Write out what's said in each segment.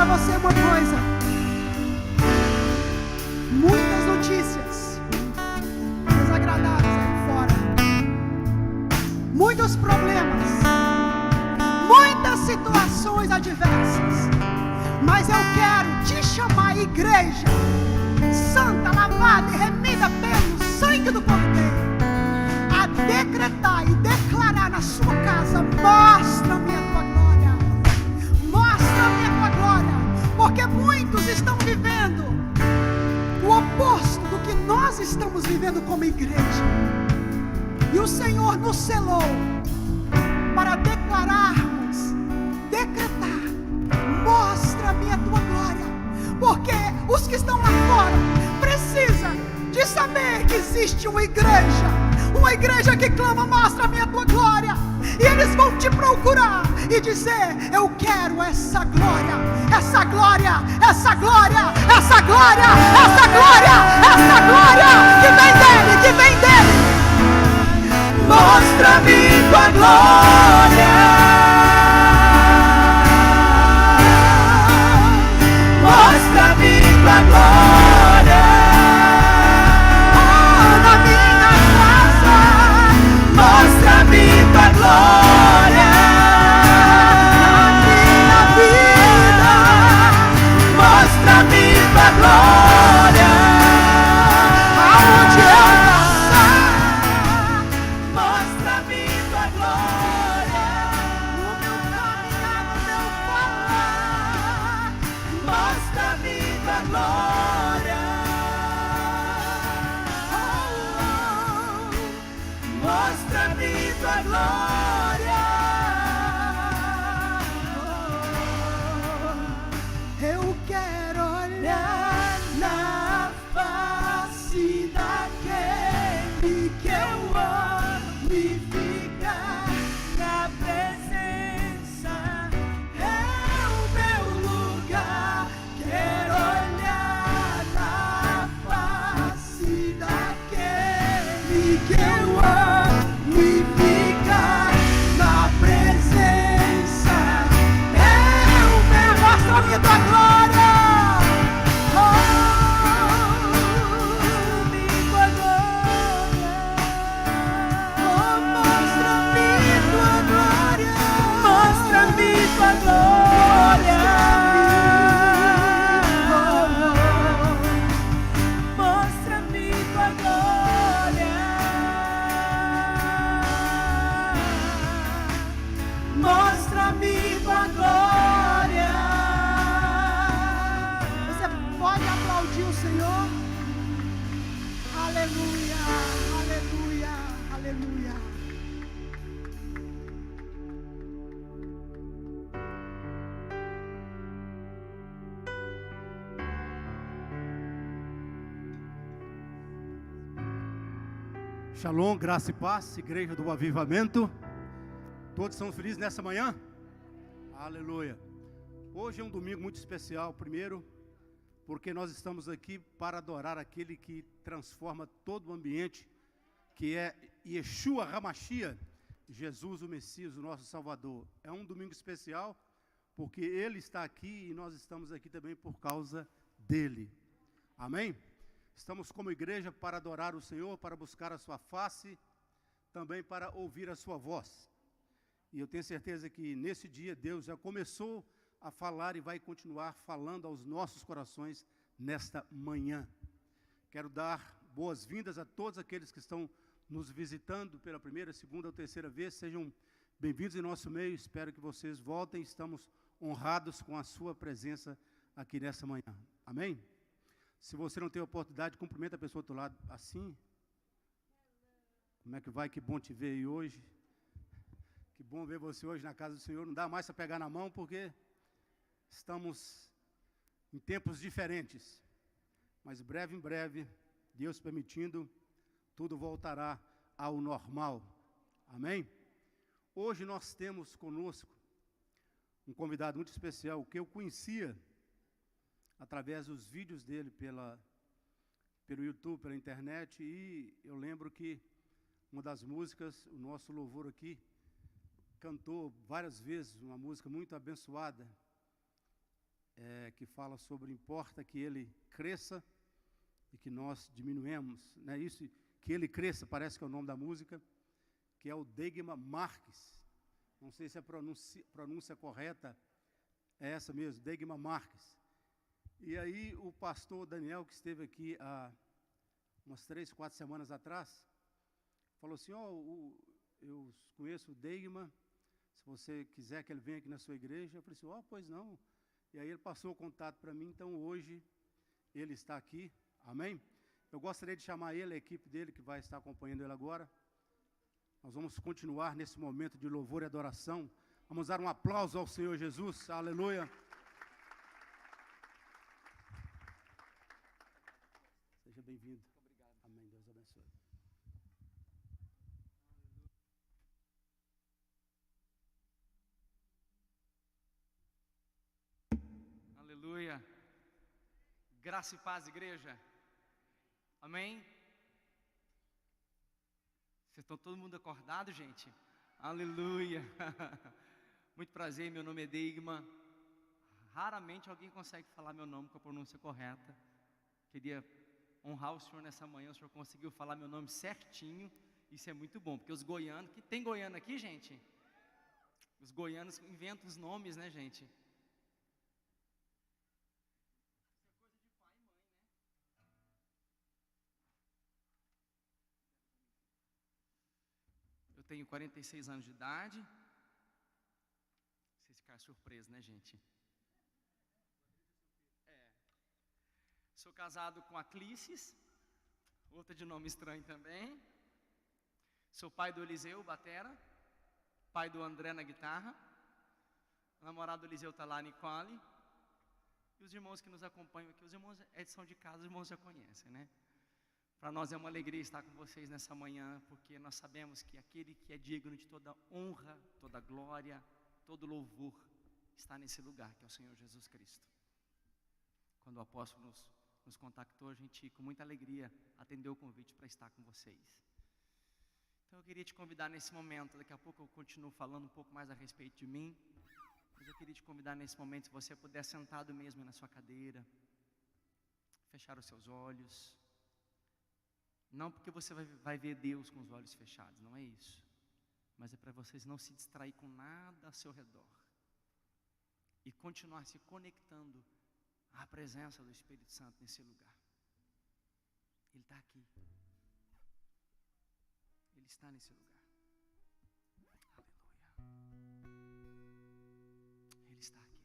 para você uma coisa: muitas notícias desagradáveis aí fora, muitos problemas, muitas situações adversas, mas eu quero te chamar, igreja santa, lavada e remida pelo sangue do Cordeiro, a decretar e declarar na sua casa: mostra-me a tua glória, mostra-me a tua glória, porque muitos estão vivendo o oposto do que nós estamos vivendo como igreja, e o Senhor nos selou para declararmos, decretar: mostra-me a tua glória, porque os que estão lá fora precisam de saber que existe uma igreja que clama: mostra-me a tua glória, e eles vão te procurar e dizer: eu quero essa glória, essa glória, essa glória, essa glória, essa glória, essa glória, que vem dele, mostra-me tua glória, mostra-me tua glória, na minha casa, mostra-me tua glória, na minha vida, mostra-me tua glória, aonde eu passar, mostra-me tua glória, no meu caminhar, no meu falar, mostra-me tua glória, mostra-me tua glória, eu quero olhar na face daquele que eu amo e ficar na presença, é o meu lugar. Quero olhar na face daquele que eu amo e ficar na presença, é o meu. Mostra-me tua glória, mostra-me tua glória, mostra-me tua glória, mostra-me tua glória, mostra-me tua glória, mostra-me tua glória. Você pode aplaudir o Senhor? Aleluia, aleluia, aleluia. Shalom, graça e paz, igreja do Avivamento. Todos são felizes nessa manhã? Aleluia. Hoje é um domingo muito especial. Primeiro, porque nós estamos aqui para adorar aquele que transforma todo o ambiente, que é Yeshua HaMashiach, Jesus o Messias, o nosso Salvador. É um domingo especial, porque Ele está aqui e nós estamos aqui também por causa dEle. Amém? Estamos como igreja para adorar o Senhor, para buscar a sua face, também para ouvir a sua voz. E eu tenho certeza que nesse dia Deus já começou a falar e vai continuar falando aos nossos corações nesta manhã. Quero dar boas-vindas a todos aqueles que estão nos visitando pela primeira, segunda ou terceira vez. Sejam bem-vindos em nosso meio. Espero que vocês voltem. Estamos honrados com a sua presença aqui nessa manhã. Amém? Se você não tem a oportunidade, cumprimenta a pessoa do outro lado assim. Como é que vai? Que bom te ver aí hoje. Que bom ver você hoje na casa do Senhor. Não dá mais para pegar na mão, porque estamos em tempos diferentes. Mas em breve, Deus permitindo, tudo voltará ao normal. Amém? Hoje nós temos conosco um convidado muito especial, que eu conhecia através dos vídeos dele pelo YouTube, pela internet, e eu lembro que uma das músicas, o nosso louvor aqui, cantou várias vezes uma música muito abençoada, que fala sobre importa que ele cresça e que nós diminuemos, né? Isso, que ele cresça, parece que é o nome da música, que é o Degma Marques. Não sei se a pronúncia correta é essa mesmo, Degma Marques. E aí o pastor Daniel, que esteve aqui há umas 3, 4 semanas atrás, falou assim, eu conheço o Degma, se você quiser que ele venha aqui na sua igreja. Eu falei assim, pois não. E aí ele passou o contato para mim, então hoje ele está aqui, amém? Eu gostaria de chamar ele, a equipe dele que vai estar acompanhando ele agora. Nós vamos continuar nesse momento de louvor e adoração. Vamos dar um aplauso ao Senhor Jesus, aleluia. Seja bem-vindo. Obrigado. Amém, Deus abençoe. Aleluia. Graça e paz, igreja. Amém? Vocês estão todo mundo acordado, gente? Aleluia. Muito prazer, meu nome é Degma. Raramente alguém consegue falar meu nome com a pronúncia correta. Queria honrar o senhor nessa manhã. O senhor conseguiu falar meu nome certinho. Isso é muito bom, porque os goianos... Tem goiano aqui, gente? Os goianos inventam os nomes, né, gente? Eu tenho 46 anos de idade. Vocês ficaram surpresos, né, gente? Sou casado com a Clícis, outra de nome estranho também. Sou pai do Eliseu, batera. Pai do André na guitarra. O namorado do Eliseu está lá, a Nicole. E os irmãos que nos acompanham aqui, os irmãos são de casa, os irmãos já conhecem, né? Para nós é uma alegria estar com vocês nessa manhã, porque nós sabemos que aquele que é digno de toda honra, toda glória, todo louvor, está nesse lugar, que é o Senhor Jesus Cristo. Quando o apóstolo nos contactou, a gente, com muita alegria, atendeu o convite para estar com vocês. Então eu queria te convidar nesse momento, daqui a pouco eu continuo falando um pouco mais a respeito de mim, mas eu queria te convidar nesse momento, se você puder sentado mesmo na sua cadeira, fechar os seus olhos. Não porque você vai ver Deus com os olhos fechados, não é isso. Mas é para vocês não se distrair com nada ao seu redor. E continuar se conectando à presença do Espírito Santo nesse lugar. Ele está aqui. Ele está nesse lugar. Aleluia. Ele está aqui.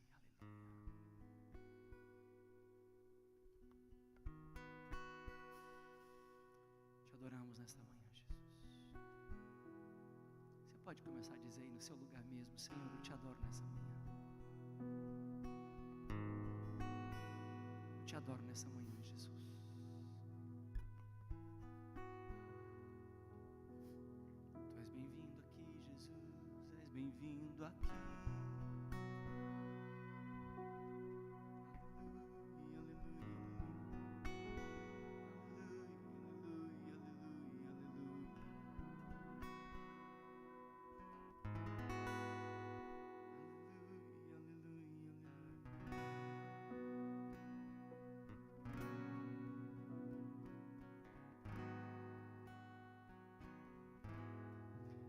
Adoramos nesta manhã, Jesus. Você pode começar a dizer aí no seu lugar mesmo: Senhor, eu te adoro nessa manhã. Eu te adoro nessa manhã, Jesus. Tu és bem-vindo aqui, Jesus. És bem-vindo aqui.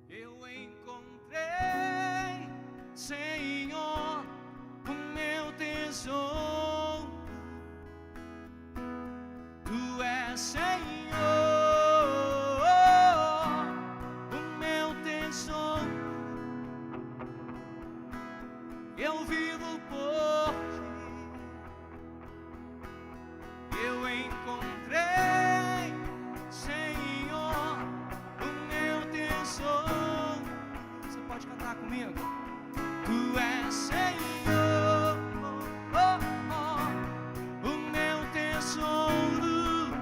Eu encontrei, Senhor, o meu tesouro. Tu és, Senhor, o meu tesouro. Eu vivo por ti. Eu encontrei, Senhor, o meu tesouro. Pode cantar comigo. Tu és, Senhor, o meu tesouro.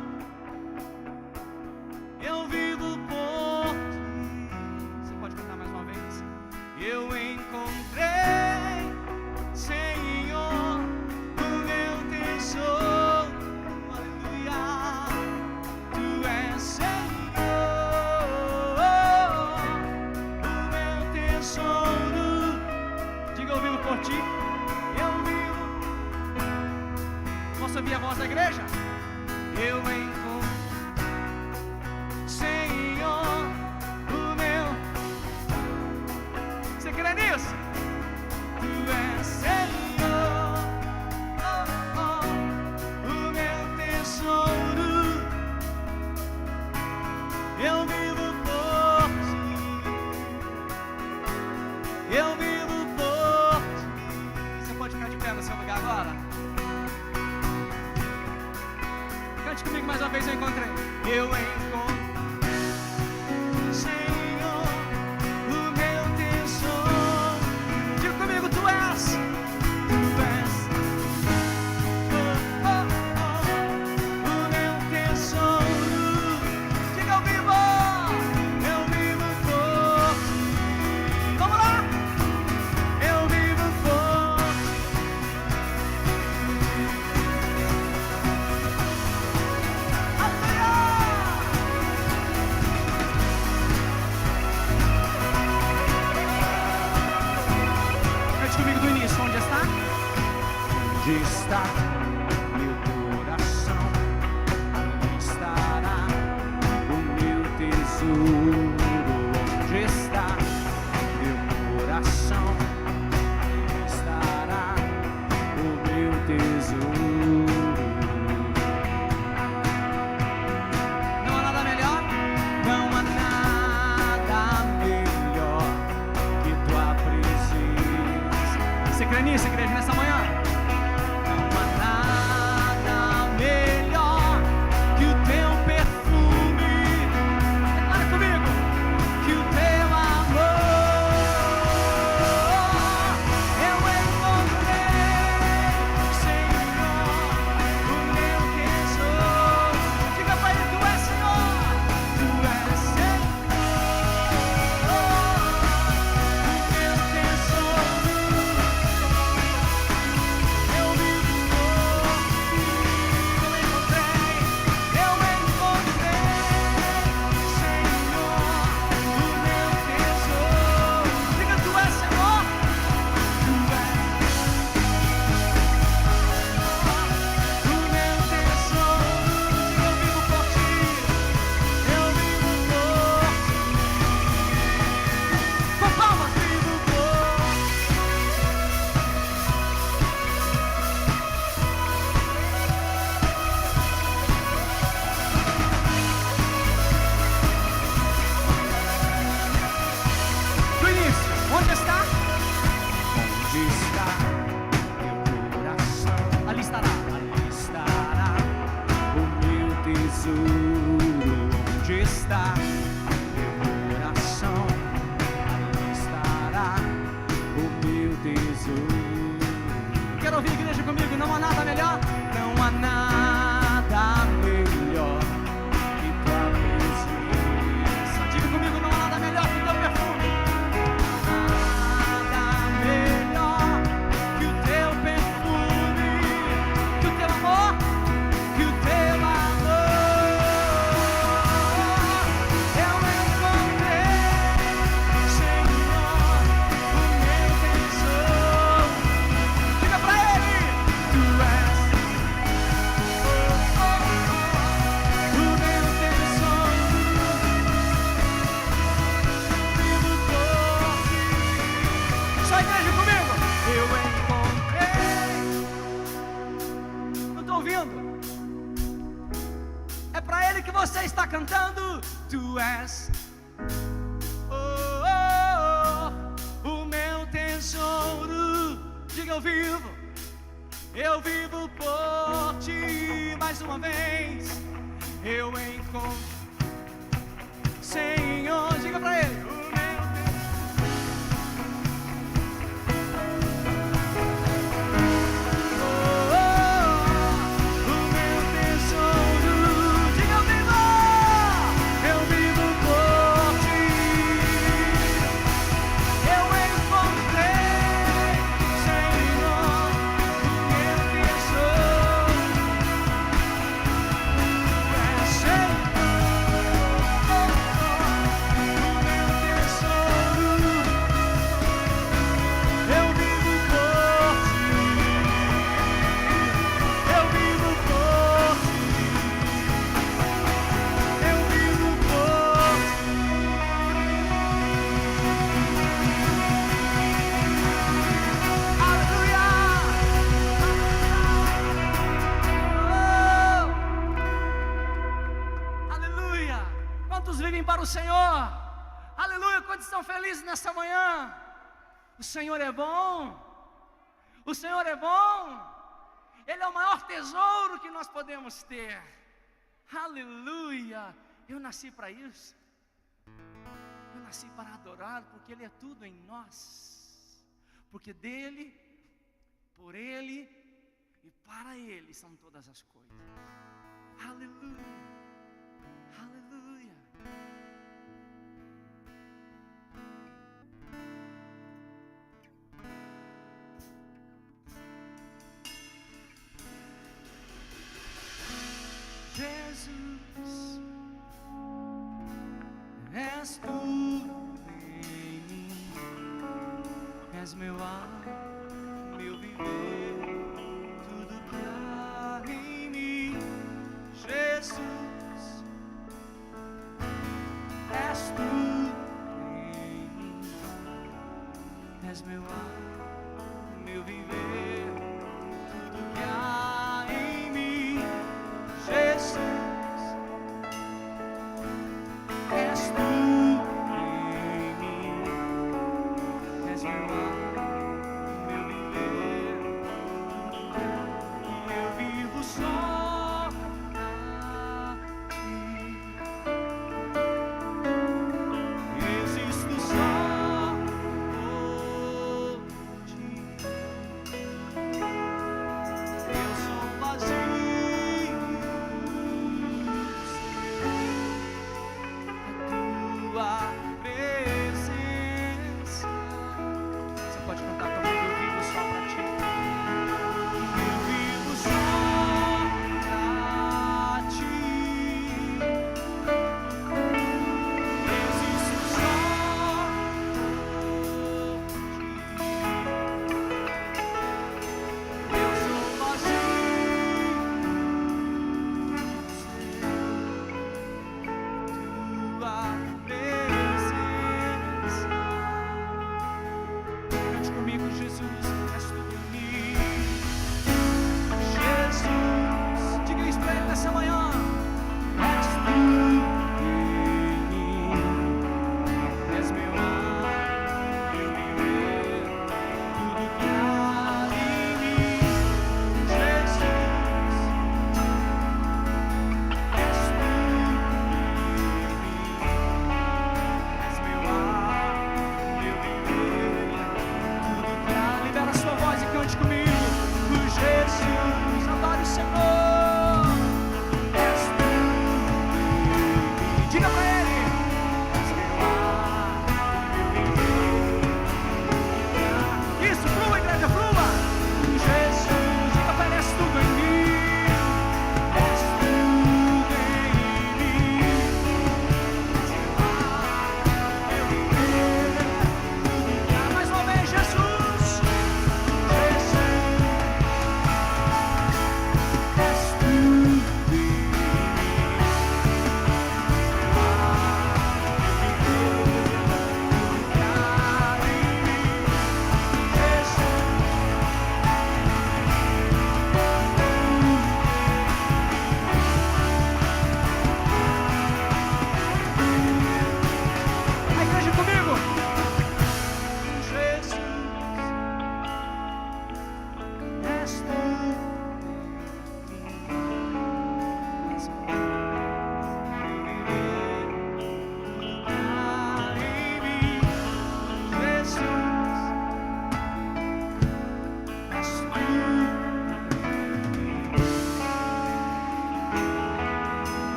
Eu vivo por ti. Você pode cantar mais uma vez? Eu encontrei, Senhor, Posso ouvir a voz da igreja? Eu encontro, Senhor, o meu. Você crê nisso? Tu és Senhor, oh, oh, o meu tesouro. Eu vivo por ti. Eu vivo por ti. Você pode ficar de pé no seu lugar agora? Cante comigo mais uma vez, eu encontrei. Eu encontro, Senhor, o meu tesouro. Diga comigo, tu és. Tu és, oh, oh, oh, o meu tesouro. Diga, eu vivo por ti. Vamos lá. Eu vivo por ti. Cante comigo do início, onde está? Onde está meu coração? Ali estará o meu tesouro. Onde está meu coração? Ali estará o meu tesouro. Não há nada melhor? Não há nada melhor que tua presença. Você crê nisso, igreja, nessa manhã? Não há nada melhor que o teu perfume. Declara comigo. Que o teu amor. Eu encontrei, Senhor, o meu tesouro. Diga pra ele, tu és Senhor. Tu és Senhor, o meu tesouro. Eu vivo por ti. Eu encontrei, Senhor, o meu tesouro. Diga, tu és Senhor. Tu és o meu tesouro. Diga, eu vivo por ti. Eu vivo por ti. Com palmas, vivo por ti. Do início, onde está? Onde está meu coração? Ali estará o meu tesouro. Onde está meu coração? Ali estará o meu tesouro. Quero ouvir a igreja comigo, não há nada melhor? Não há nada melhor que tua presença. Diga comigo, não há nada melhor que o teu perfume. Nada melhor que o teu perfume, que o teu amor, que o teu amor. Eu encontrei, Senhor, o meu tesouro. Diga pra ele, tu és, oh, oh, oh, o meu tesouro. Vivo por ti. Só a igreja comigo. Eu encontrei. Não tô ouvindo. É pra ele que você está cantando. Tu és, oh, oh, oh, o meu tesouro. Diga, eu vivo por ti. Mais uma vez. Eu encontro, Senhor. Diga pra ele, o meu o meu tesouro. Diga, eu vivo por ti. Eu encontrei, Senhor, o meu tesouro. É Senhor, o meu vivem para o Senhor. Aleluia, quantos estão felizes nessa manhã? O Senhor é bom. O Senhor é bom. Ele é o maior tesouro que nós podemos ter. Aleluia. Eu nasci para isso. Eu nasci para adorar, porque Ele é tudo em nós. Porque dEle, por Ele e para Ele são todas as coisas. Aleluia. Aleluia. Jesus, és tudo em mim, és meu ar, meu viver, tudo que há em mim. Jesus, és tudo em mim, és meu ar, meu viver, tudo que há em mim. Jesus, és tudo em mim, és meu ar, meu viver, e eu vivo só pra ti. Existo só por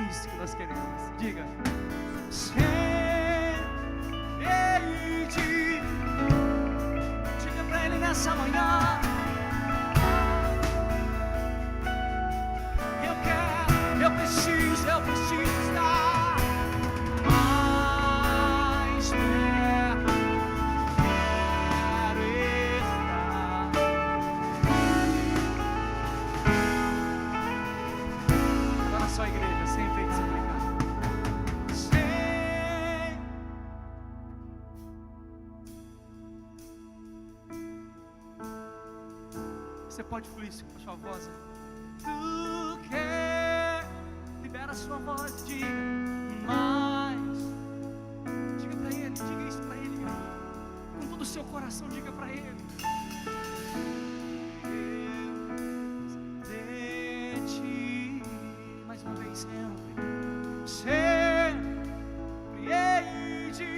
isso que nós queremos. Diga. Diga para Ele nessa manhã. Eu preciso estar mais perto. Quero estar. Agora só a igreja, sem efeito, sem brincar. Você pode fluir com a sua voz. Tu quer, libera a sua voz, diga mais. Diga para Ele, diga isso para Ele, com todo o seu coração, diga para Ele. Eu de ti, mais uma vez, sempre hei de.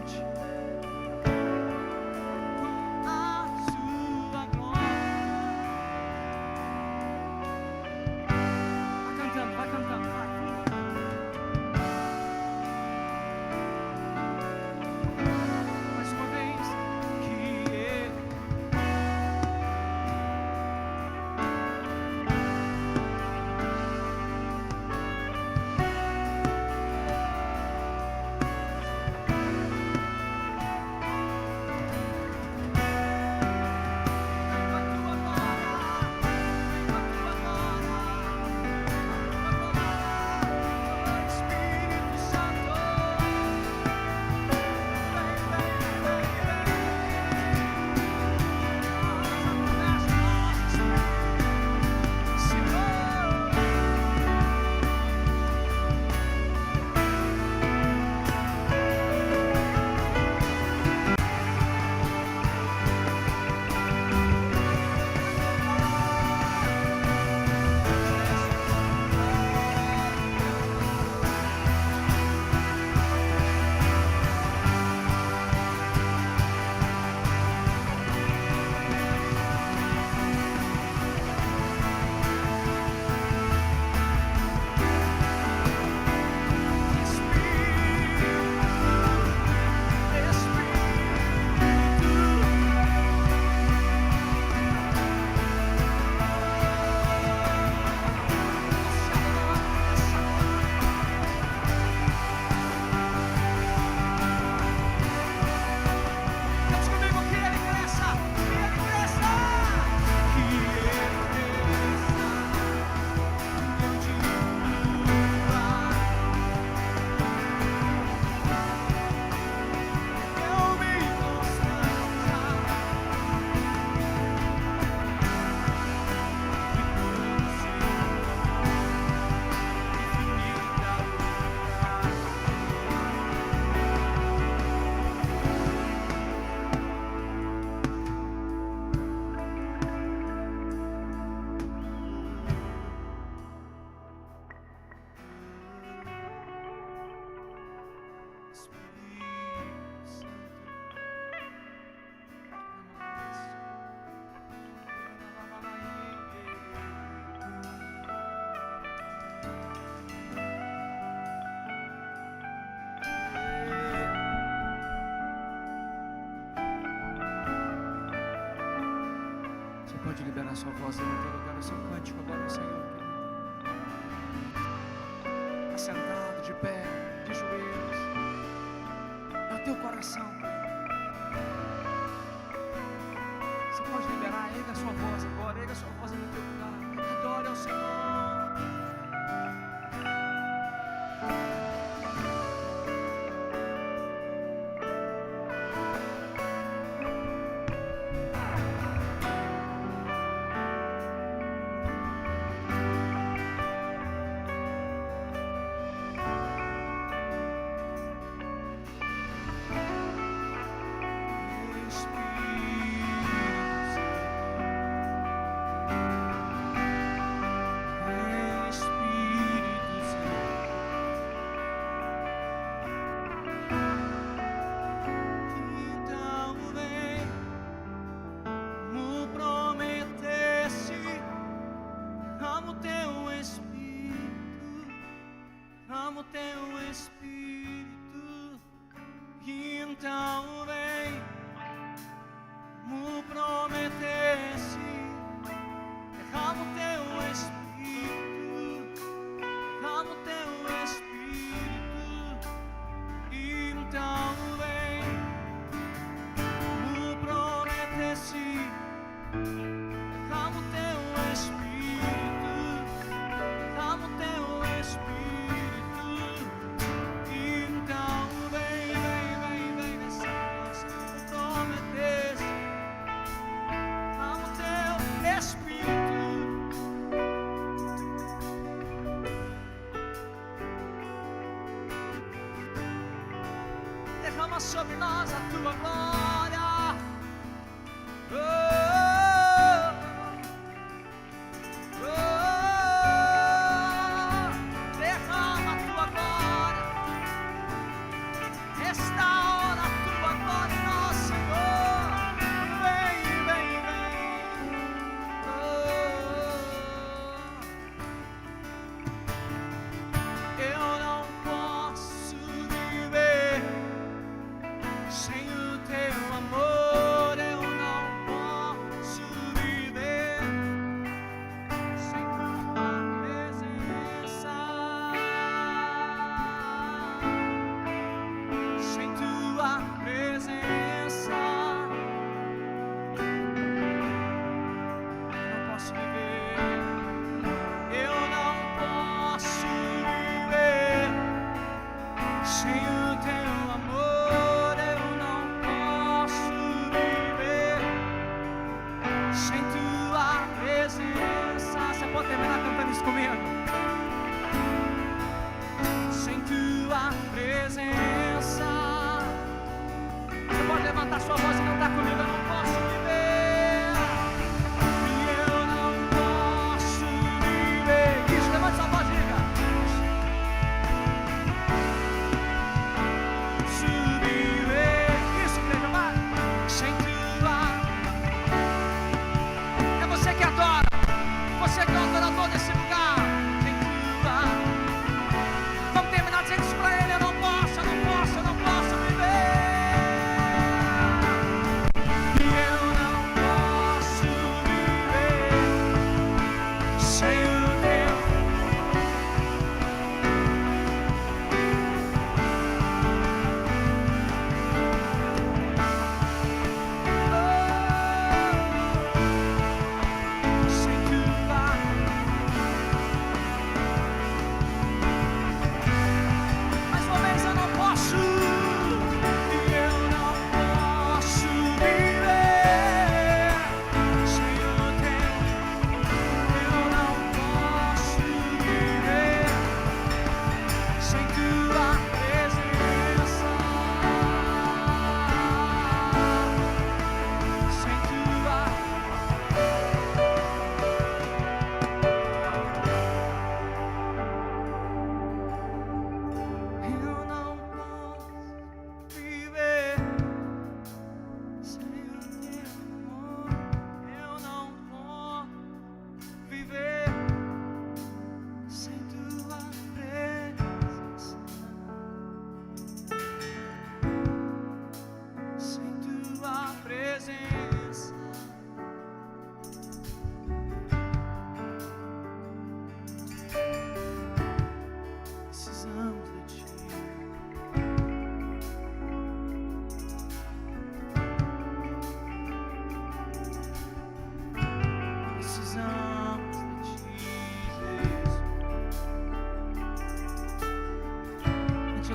cante a sua glória. Vai cantando, vai. Mais uma vez, que Ele pode liberar sua voz aí no teu lugar, o seu cântico agora ao Senhor, querido. Assentado, de pé, de joelhos. É o teu coração. Você pode liberar, erga a sua voz agora, erga a sua voz aí no teu lugar. Adore ao Senhor. Derrama sobre nós a tua glória. Derrama a tua glória. Restaura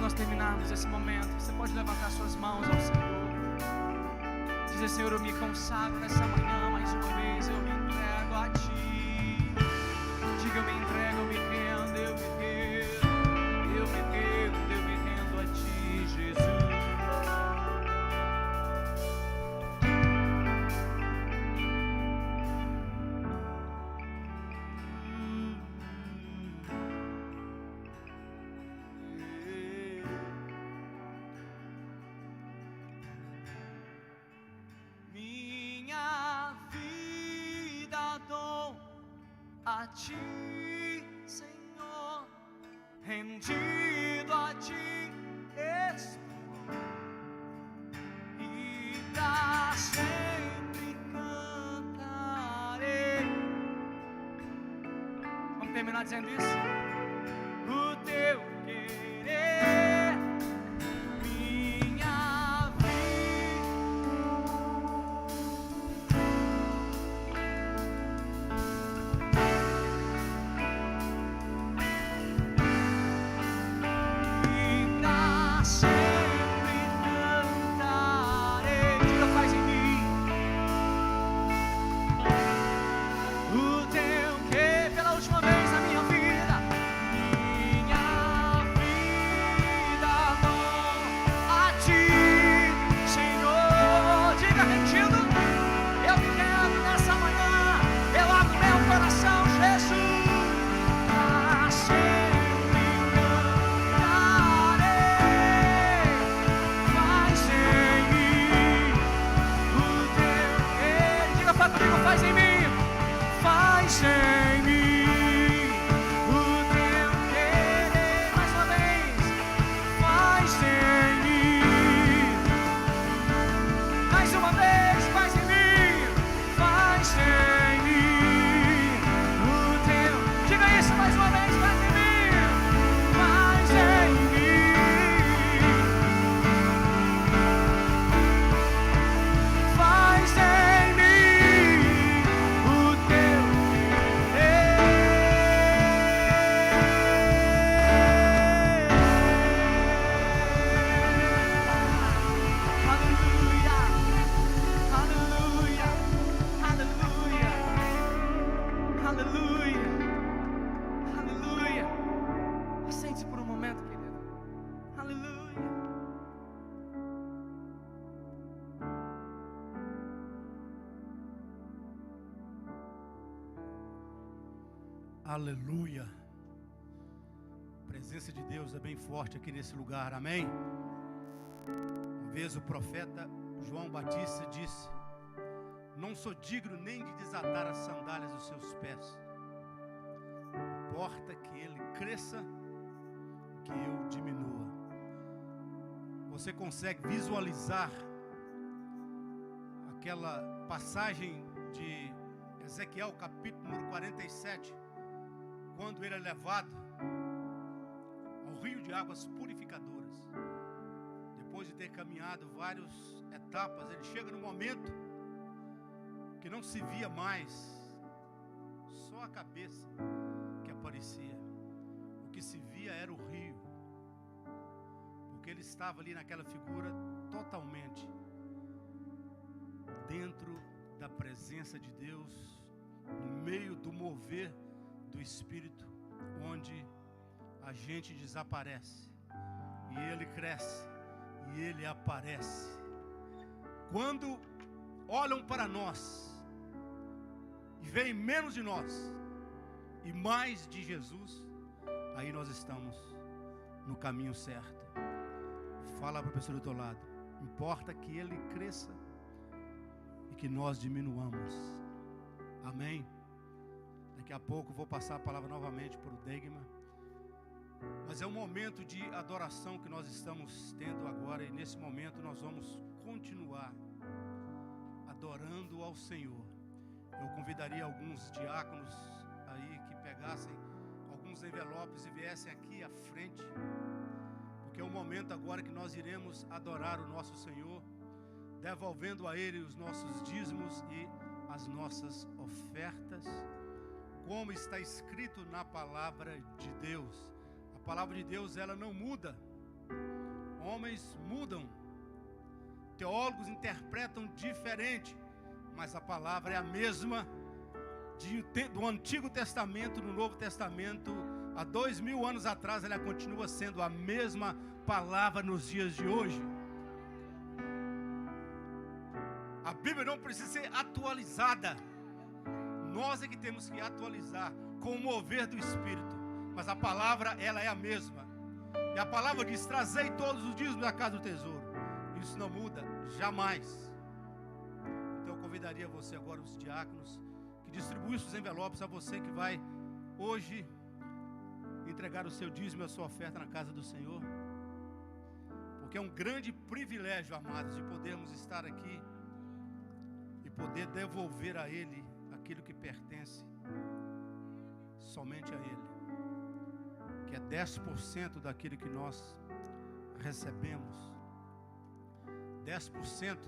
nós terminarmos esse momento, você pode levantar suas mãos ao Senhor. Dizer: Senhor, eu me consagro nessa manhã mais uma vez, eu me entrego a Ti. Diga: eu me entrego, eu me rendo, eu me rendo, eu me rendo, eu me rendo a Ti, Jesus. A Ti, Senhor, rendido a Ti estou, e pra sempre cantarei. Vamos terminar dizendo isso? O Teu querer, minha vida. Aleluia. A presença de Deus é bem forte aqui nesse lugar, amém? Uma vez o profeta João Batista disse: não sou digno nem de desatar as sandálias dos seus pés. Importa que ele cresça, que eu diminua. Você consegue visualizar aquela passagem de Ezequiel capítulo número 47, quando ele é levado ao rio de águas purificadoras? Depois de ter caminhado várias etapas, ele chega no momento que não se via mais, só a cabeça que aparecia. O que se via era o rio, porque ele estava ali naquela figura totalmente dentro da presença de Deus, no meio do mover do Espírito, onde a gente desaparece e ele cresce e ele aparece. Quando olham para nós e veem menos de nós e mais de Jesus, aí nós estamos no caminho certo. Fala para a pessoa do teu lado: importa que ele cresça e que nós diminuamos. Amém? Daqui a pouco vou passar a palavra novamente para o Degma, mas é um momento de adoração que nós estamos tendo agora, e nesse momento nós vamos continuar adorando ao Senhor. Eu convidaria alguns diáconos aí que pegassem alguns envelopes e viessem aqui à frente, porque é um momento agora que nós iremos adorar o nosso Senhor, devolvendo a Ele os nossos dízimos e as nossas ofertas, como está escrito na palavra de Deus. A palavra de Deus, ela não muda, homens mudam, teólogos interpretam diferente, mas a palavra é a mesma do Antigo Testamento, no Novo Testamento. Há 2000 anos atrás ela continua sendo a mesma palavra nos dias de hoje. A Bíblia não precisa ser atualizada, nós é que temos que atualizar com o mover do Espírito, mas a palavra ela é a mesma. E a palavra diz: trazei todos os dízimos da casa do tesouro. Isso não muda, jamais. Então eu convidaria você agora, os diáconos, que distribuíssem os envelopes a você que vai hoje entregar o seu dízimo e a sua oferta na casa do Senhor. Porque é um grande privilégio, amados, de podermos estar aqui e poder devolver a Ele aquilo que pertence somente a Ele, que é 10% daquilo que nós recebemos, 10%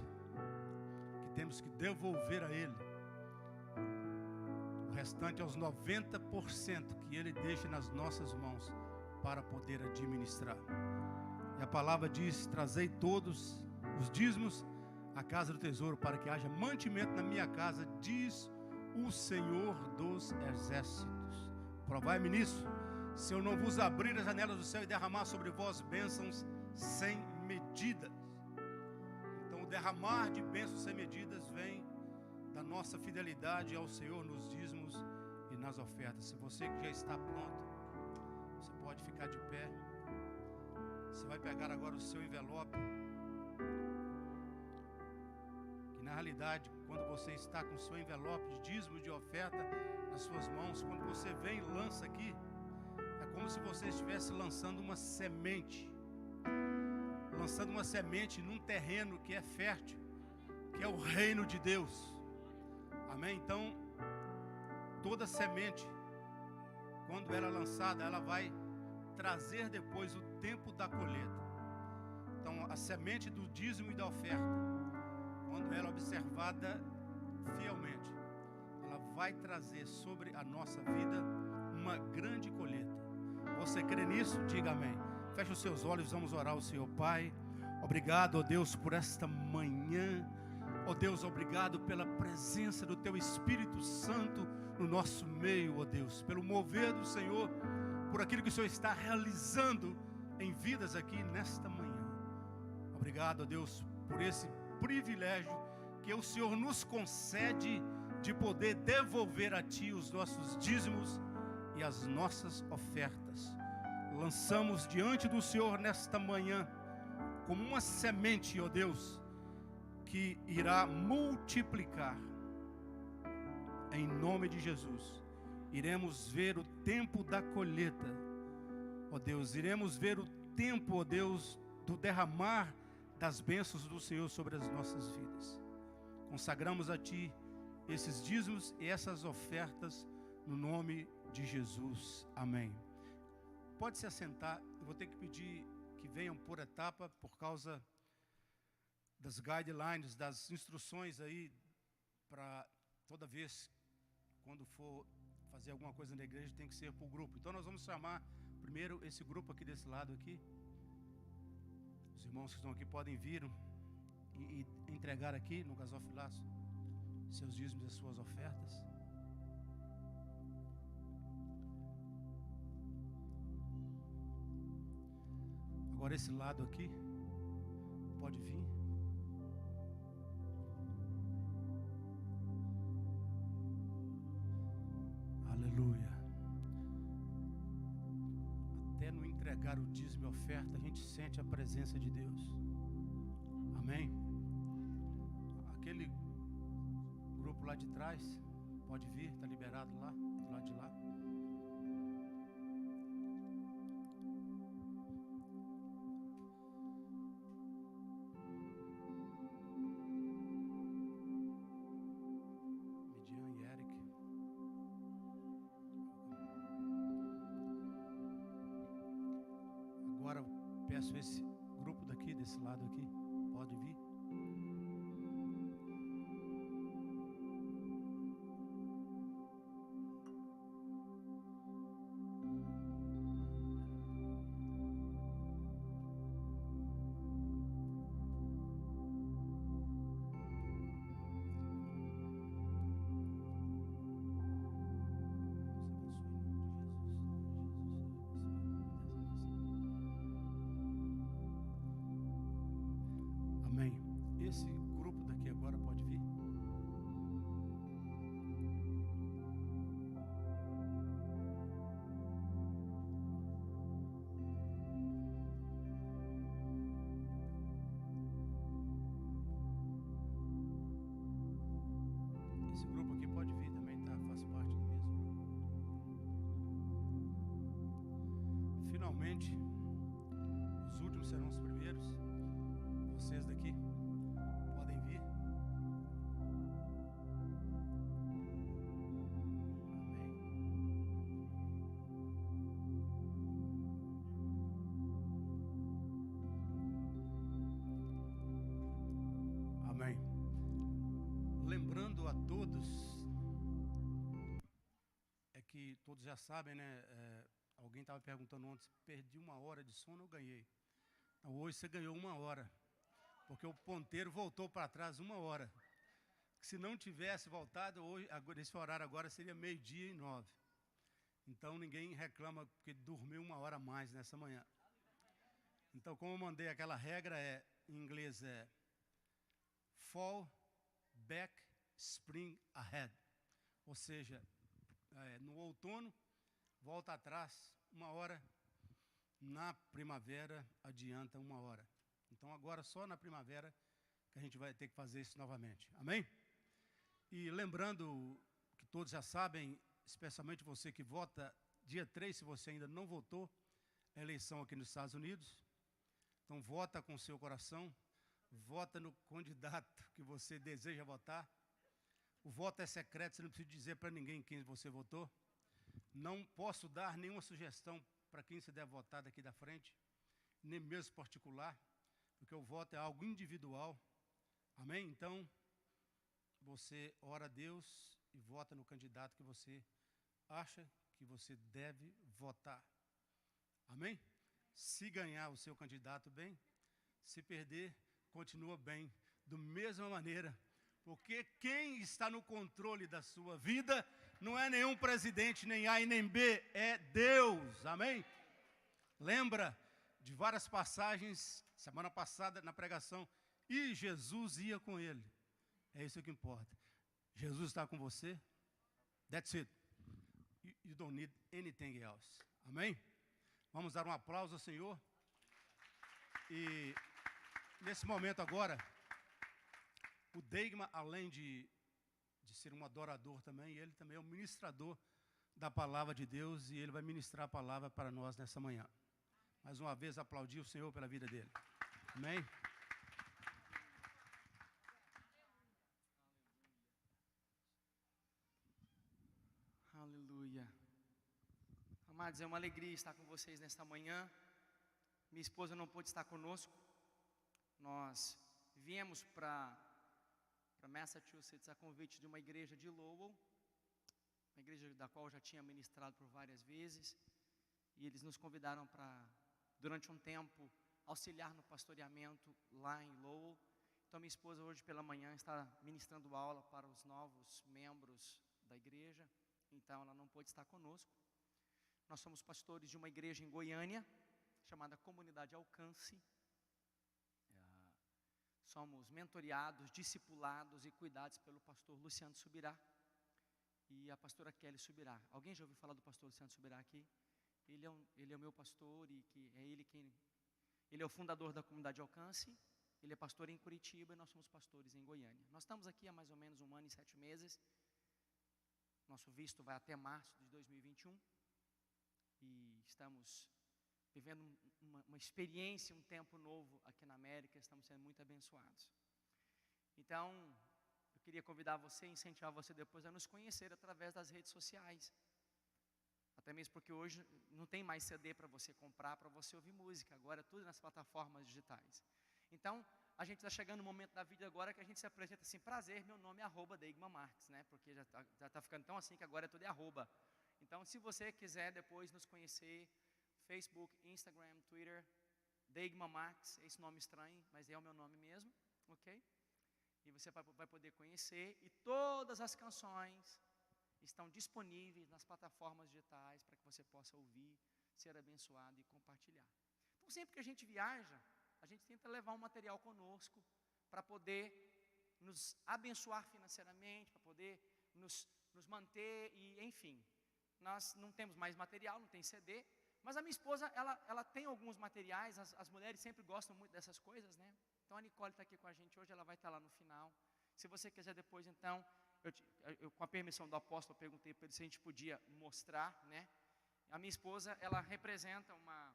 que temos que devolver a Ele. O restante é os 90% que Ele deixa nas nossas mãos para poder administrar. E a palavra diz: trazei todos os dízimos à casa do tesouro, para que haja mantimento na minha casa, diz o Senhor dos exércitos. Provai-me nisso, se eu não vos abrir as janelas do céu e derramar sobre vós bênçãos sem medidas. Então o derramar de bênçãos sem medidas vem da nossa fidelidade ao Senhor nos dízimos e nas ofertas. Se você que já está pronto, você pode ficar de pé. Você vai pegar agora o seu envelope, que na realidade, quando você está com o seu envelope de dízimo, de oferta nas suas mãos, quando você vem e lança aqui, é como se você estivesse lançando uma semente, num terreno que é fértil, que é o reino de Deus. Amém? Então, toda semente, quando ela é lançada, ela vai trazer depois o tempo da colheita. Então, a semente do dízimo e da oferta, quando ela é observada fielmente, ela vai trazer sobre a nossa vida uma grande colheita. Você crê nisso? Diga amém. Feche os seus olhos, vamos orar ao Senhor. Pai, obrigado, ó Deus, por esta manhã. Ó Deus, obrigado pela presença do Teu Espírito Santo no nosso meio, ó Deus, pelo mover do Senhor, por aquilo que o Senhor está realizando em vidas aqui nesta manhã. Obrigado, ó Deus, por esse privilégio que o Senhor nos concede de poder devolver a Ti os nossos dízimos e as nossas ofertas. Lançamos diante do Senhor nesta manhã como uma semente, ó Deus, que irá multiplicar. Em nome de Jesus, iremos ver o tempo da colheita, ó Deus, iremos ver o tempo, ó Deus, do derramar das bênçãos do Senhor sobre as nossas vidas. Consagramos a Ti esses dízimos e essas ofertas no nome de Jesus. Amém. Pode se assentar. Eu vou ter que pedir que venham por etapa, por causa das guidelines, das instruções aí, para toda vez quando for fazer alguma coisa na igreja, tem que ser por grupo. Então nós vamos chamar primeiro esse grupo aqui desse lado aqui. Os irmãos que estão aqui podem vir e entregar aqui no gasofilaço seus dízimos e as suas ofertas. Agora esse lado aqui pode vir. Aleluia. Até no entregar o dízimo e a oferta, a gente sente a presença de Deus. Amém? Aquele grupo lá de trás pode vir, está liberado lá, do lado de lá. Peço esse grupo daqui, desse lado aqui, pode vir. esse grupo daqui agora pode vir? Esse grupo aqui pode vir também, tá? Faz parte do mesmo grupo. Finalmente, os últimos serão os primeiros. Vocês daqui podem vir. Amém. Amém. Lembrando a todos, é que todos já sabem, né? Alguém estava perguntando ontem, perdi 1 hora de sono ou ganhei? Então, hoje você ganhou 1 hora, porque o ponteiro voltou para trás 1 hora. Se não tivesse voltado, hoje, esse horário agora seria 12:09. Então ninguém reclama porque dormiu 1 hora a mais nessa manhã. Então, como eu mandei aquela regra, em inglês é fall back, spring ahead. Ou seja, no outono, volta atrás 1 hora, na primavera adianta 1 hora. Então agora só na primavera que a gente vai ter que fazer isso novamente. Amém? E lembrando que todos já sabem, especialmente você que vota dia 3, se você ainda não votou, é eleição aqui nos Estados Unidos. Então vota com o seu coração, vota no candidato que você deseja votar. O voto é secreto, você não precisa dizer para ninguém quem você votou. Não posso dar nenhuma sugestão para quem você deve votar daqui da frente, nem mesmo particular, porque o voto é algo individual. Amém? Então, você ora a Deus e vota no candidato que você acha que você deve votar. Amém? Se ganhar o seu candidato, bem. Se perder, continua bem. Da mesma maneira, porque quem está no controle da sua vida não é nenhum presidente, nem A e nem B, é Deus. Amém? Lembra de várias passagens, semana passada na pregação, e Jesus ia com ele. É isso que importa. Jesus está com você. That's it. You don't need anything else. Amém? Vamos dar um aplauso ao Senhor. E nesse momento agora, o Deigma, além de ser um adorador também, ele também é um ministrador da palavra de Deus, e ele vai ministrar a palavra para nós nessa manhã. Mais uma vez, aplaudir o Senhor pela vida dele. Amém? Aleluia. Amados, é uma alegria estar com vocês nesta manhã. Minha esposa não pôde estar conosco. Nós viemos para Massachusetts a convite de uma igreja de Lowell, uma igreja da qual eu já tinha ministrado por várias vezes, e eles nos convidaram para, durante um tempo, auxiliar no pastoreamento lá em Lowell. Então minha esposa hoje pela manhã está ministrando aula para os novos membros da igreja, então ela não pôde estar conosco. Nós somos pastores de uma igreja em Goiânia, chamada Comunidade Alcance. Somos mentoreados, discipulados e cuidados pelo pastor Luciano Subirá e a pastora Kelly Subirá. Alguém já ouviu falar do pastor Luciano Subirá aqui? Ele é o meu pastor e ele é o fundador da Comunidade Alcance. Ele é pastor em Curitiba e nós somos pastores em Goiânia. Nós estamos aqui há mais ou menos 1 ano e 7 meses. Nosso visto vai até março de 2021 e estamos vivendo uma experiência, um tempo novo aqui na América, estamos sendo muito abençoados. Então, eu queria convidar você, incentivar você depois a nos conhecer através das redes sociais. Até mesmo porque hoje não tem mais CD para você comprar, para você ouvir música, agora é tudo nas plataformas digitais. Então, a gente está chegando no momento da vida agora que a gente se apresenta assim, prazer, meu nome é @Deigma Marques, né? Porque já está ficando tão assim que agora é tudo @. Então, se você quiser depois nos conhecer, Facebook, Instagram, Twitter, Deigma Marques, é esse nome estranho, mas é o meu nome mesmo, ok? E você vai poder conhecer, e todas as canções estão disponíveis nas plataformas digitais para que você possa ouvir, ser abençoado e compartilhar. Então, sempre que a gente viaja, a gente tenta levar um material conosco para poder nos abençoar financeiramente, para poder nos manter e, enfim. Nós não temos mais material, não tem CD, mas a minha esposa, ela tem alguns materiais, as mulheres sempre gostam muito dessas coisas, né? Então a Nicole está aqui com a gente hoje, ela vai estar lá no final. Se você quiser depois, então, eu com a permissão do apóstolo, eu perguntei para ele se a gente podia mostrar, né? A minha esposa, ela representa uma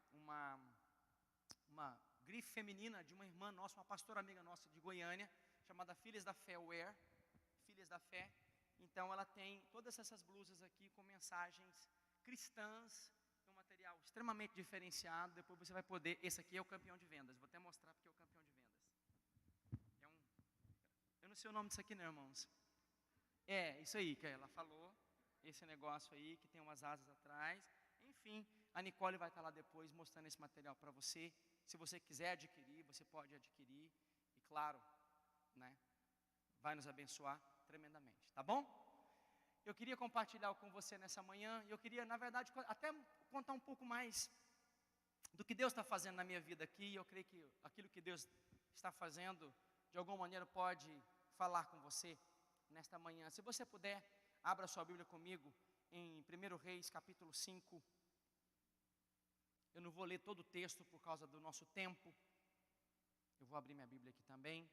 grife feminina de uma irmã nossa, uma pastora amiga nossa de Goiânia, chamada Filhas da Fé Wear, Filhas da Fé. Então ela tem todas essas blusas aqui com mensagens cristãs, um material extremamente diferenciado. Depois você vai poder, esse aqui é o campeão de vendas, vou até mostrar porque é o campeão de vendas. Eu não sei o nome disso aqui não, irmãos. É, isso aí que ela falou, esse negócio aí que tem umas asas atrás. Enfim, a Nicole vai estar lá depois mostrando esse material para você. Se você quiser adquirir, você pode adquirir. E claro, né, vai nos abençoar tremendamente, tá bom? Eu queria compartilhar com você nessa manhã. E eu queria, na verdade, até contar um pouco mais do que Deus está fazendo na minha vida aqui. Eu creio que aquilo que Deus está fazendo, de alguma maneira, pode falar com você nesta manhã. Se você puder, abra sua Bíblia comigo em 1 Reis, capítulo 5. Eu não vou ler todo o texto por causa do nosso tempo. Eu vou abrir minha Bíblia aqui também.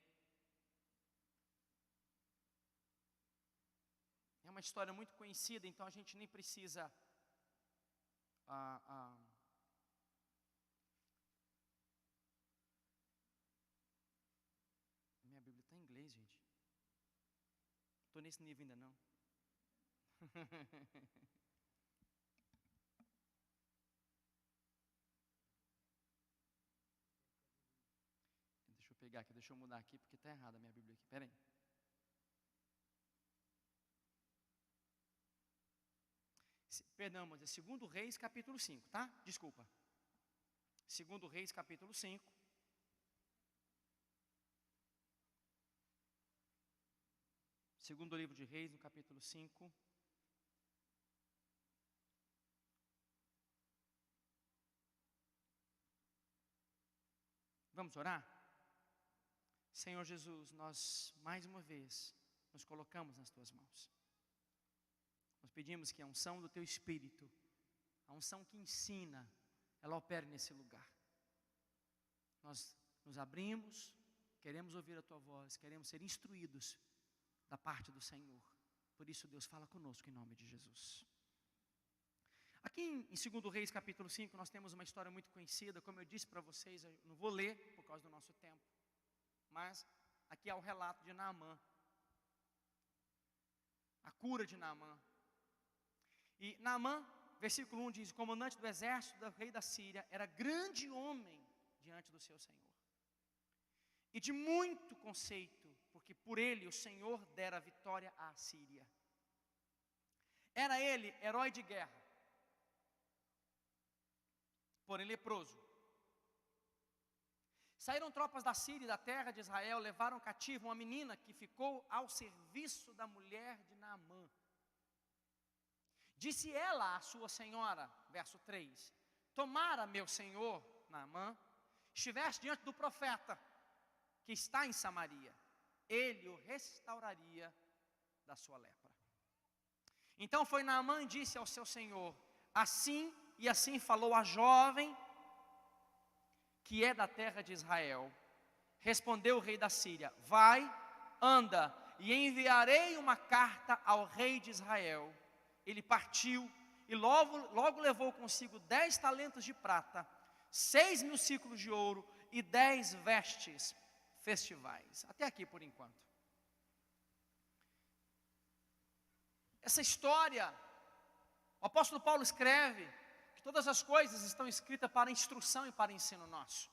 É uma história muito conhecida, então a gente nem precisa minha Bíblia está em inglês, gente. Estou nesse nível ainda não. Deixa eu pegar aqui, deixa eu mudar aqui, porque está errada a minha Bíblia aqui. Espera aí. Perdão, mas é 2 Reis, capítulo 5, tá? Desculpa. 2 Reis, capítulo 5. Segundo livro de Reis, no capítulo 5. Vamos orar? Senhor Jesus, nós mais uma vez nos colocamos nas Tuas mãos. Nós pedimos que a unção do Teu Espírito, a unção que ensina, ela opere nesse lugar. Nós nos abrimos, queremos ouvir a Tua voz, queremos ser instruídos da parte do Senhor. Por isso, Deus, fala conosco em nome de Jesus. Aqui em 2 Reis, capítulo 5, nós temos uma história muito conhecida. Como eu disse para vocês, eu não vou ler por causa do nosso tempo. Mas aqui é o relato de Naamã. A cura de Naamã. E Naamã, versículo 1 diz: o comandante do exército do rei da Síria era grande homem diante do seu Senhor. E de muito conceito, porque por ele o Senhor dera vitória à Síria. Era ele herói de guerra, porém leproso. Saíram tropas da Síria e da terra de Israel, levaram cativo uma menina que ficou ao serviço da mulher de Naamã. Disse ela à sua senhora, verso 3, tomara meu senhor, Naamã, estivesse diante do profeta, que está em Samaria, ele o restauraria da sua lepra. Então foi Naamã e disse ao seu senhor, assim e assim falou a jovem, que é da terra de Israel. Respondeu o rei da Síria, vai, anda, e enviarei uma carta ao rei de Israel. Ele partiu e logo levou consigo 10 talentos de prata, 6.000 ciclos de ouro e 10 vestes festivais. Até aqui por enquanto. Essa história, o apóstolo Paulo escreve que todas as coisas estão escritas para instrução e para ensino nosso.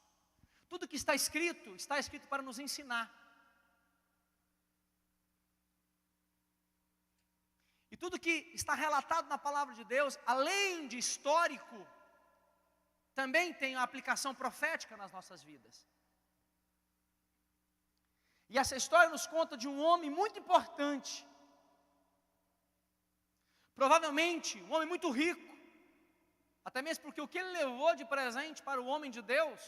Tudo que está escrito para nos ensinar. E tudo que está relatado na palavra de Deus, além de histórico, também tem a aplicação profética nas nossas vidas. E essa história nos conta de um homem muito importante. Provavelmente um homem muito rico. Até mesmo porque o que ele levou de presente para o homem de Deus,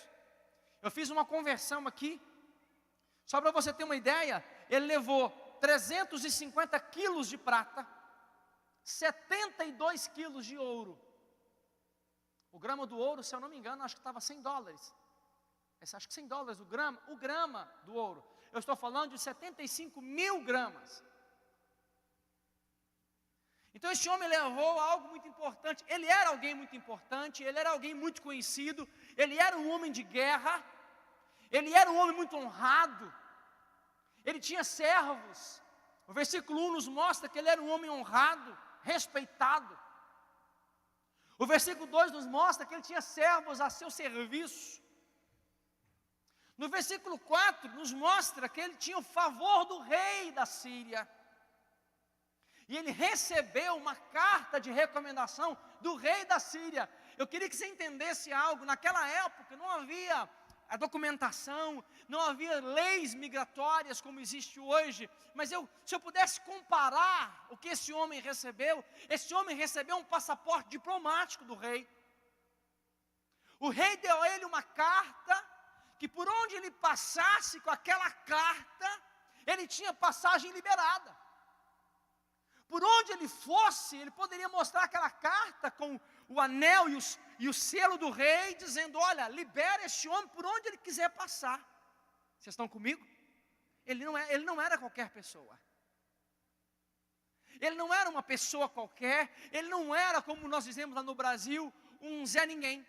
eu fiz uma conversão aqui. Só para você ter uma ideia, ele levou 350 quilos de prata, 72 quilos de ouro. O grama do ouro, se eu não me engano, acho que estava $100. Acho que $100 o grama do ouro. Eu estou falando de 75 mil gramas. Então esse homem levou algo muito importante. Ele era alguém muito importante, ele era alguém muito conhecido, ele era um homem de guerra, ele era um homem muito honrado, ele tinha servos. O versículo 1 nos mostra que ele era um homem honrado, respeitado. O versículo 2 nos mostra que ele tinha servos a seu serviço. No versículo 4 nos mostra que ele tinha o favor do rei da Síria. E ele recebeu uma carta de recomendação do rei da Síria. Eu queria que você entendesse algo. Naquela época não havia a documentação, não havia leis migratórias como existe hoje. Mas se eu pudesse comparar o que esse homem recebeu um passaporte diplomático do rei. O rei deu a ele uma carta, que por onde ele passasse com aquela carta, ele tinha passagem liberada. Por onde ele fosse, ele poderia mostrar aquela carta com o anel e o selo do rei, dizendo: olha, libera este homem por onde ele quiser passar. Vocês estão comigo? Ele não era qualquer pessoa. Ele não era uma pessoa qualquer, ele não era, como nós dizemos lá no Brasil, um Zé Ninguém.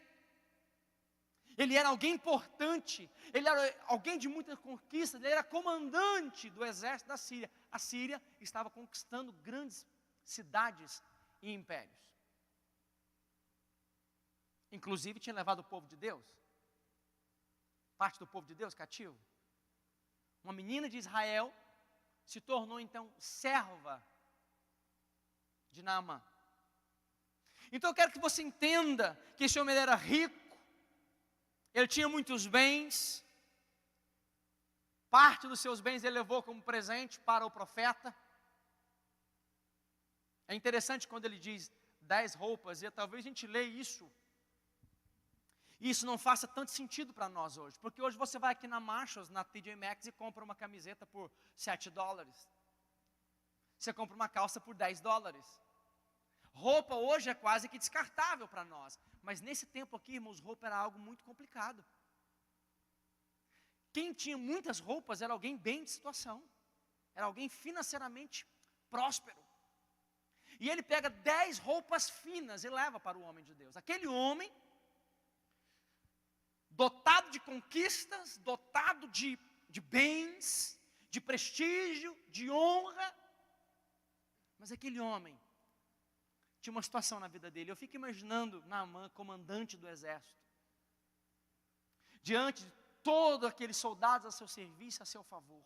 Ele era alguém importante, ele era alguém de muita conquista, ele era comandante do exército da Síria. A Síria estava conquistando grandes cidades e impérios. Inclusive tinha levado o povo de Deus, parte do povo de Deus cativo. Uma menina de Israel se tornou então serva de Naamã. Então eu quero que você entenda que esse homem era rico, ele tinha muitos bens, parte dos seus bens ele levou como presente para o profeta. É interessante quando ele diz 10 roupas, e talvez a gente leia isso, e isso não faça tanto sentido para nós hoje, porque hoje você vai aqui na Marshalls, na TJ Maxx e compra uma camiseta por $7, você compra uma calça por $10, roupa hoje é quase que descartável para nós, mas nesse tempo aqui, irmãos, roupa era algo muito complicado. Quem tinha muitas roupas era alguém bem de situação, era alguém financeiramente próspero. E ele pega 10 roupas finas e leva para o homem de Deus. Aquele homem, dotado de conquistas, dotado de bens, de prestígio, de honra. Mas aquele homem tinha uma situação na vida dele. Eu fico imaginando Naamã, comandante do exército, diante de todos aqueles soldados a seu serviço, a seu favor,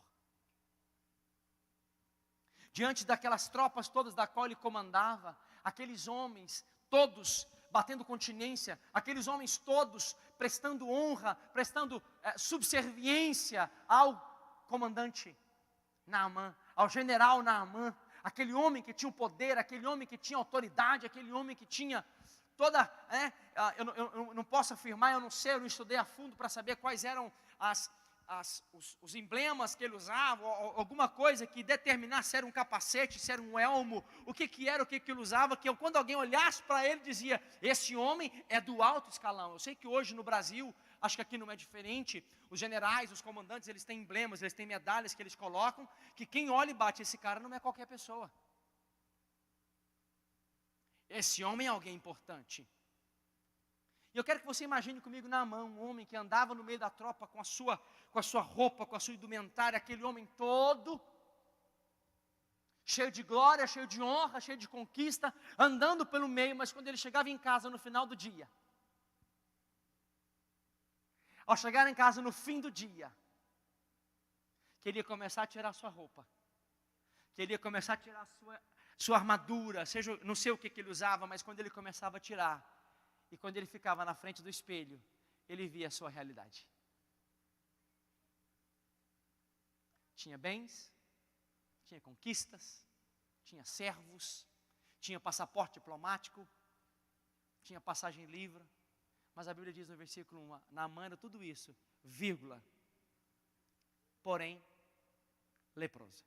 diante daquelas tropas todas da qual ele comandava, aqueles homens todos batendo continência, aqueles homens todos prestando honra, prestando subserviência ao comandante Naamã, ao general Naamã, aquele homem que tinha o poder, aquele homem que tinha autoridade, aquele homem que tinha toda, eu não posso afirmar, eu não sei, eu não estudei a fundo para saber quais eram os emblemas que ele usava, ou alguma coisa que determinasse se era um capacete, se era um elmo, o que era, o que ele usava, que quando alguém olhasse para ele dizia, esse homem é do alto escalão. Eu sei que hoje no Brasil, acho que aqui não é diferente, os generais, os comandantes, eles têm emblemas, eles têm medalhas que eles colocam, que quem olha e bate, esse cara não é qualquer pessoa. Esse homem é alguém importante. E eu quero que você imagine comigo Naamã, um homem que andava no meio da tropa com a sua roupa, com a sua indumentária, aquele homem todo, cheio de glória, cheio de honra, cheio de conquista, andando pelo meio, mas quando ele chegava em casa no final do dia, ao chegar em casa no fim do dia, queria começar a tirar a sua roupa, queria começar a tirar a sua armadura, seja, não sei o que ele usava, mas quando ele começava a tirar, e quando ele ficava na frente do espelho, ele via a sua realidade. Tinha bens, tinha conquistas, tinha servos, tinha passaporte diplomático, tinha passagem livre, mas a Bíblia diz no versículo 1, Naamã era tudo isso, vírgula, porém leproso.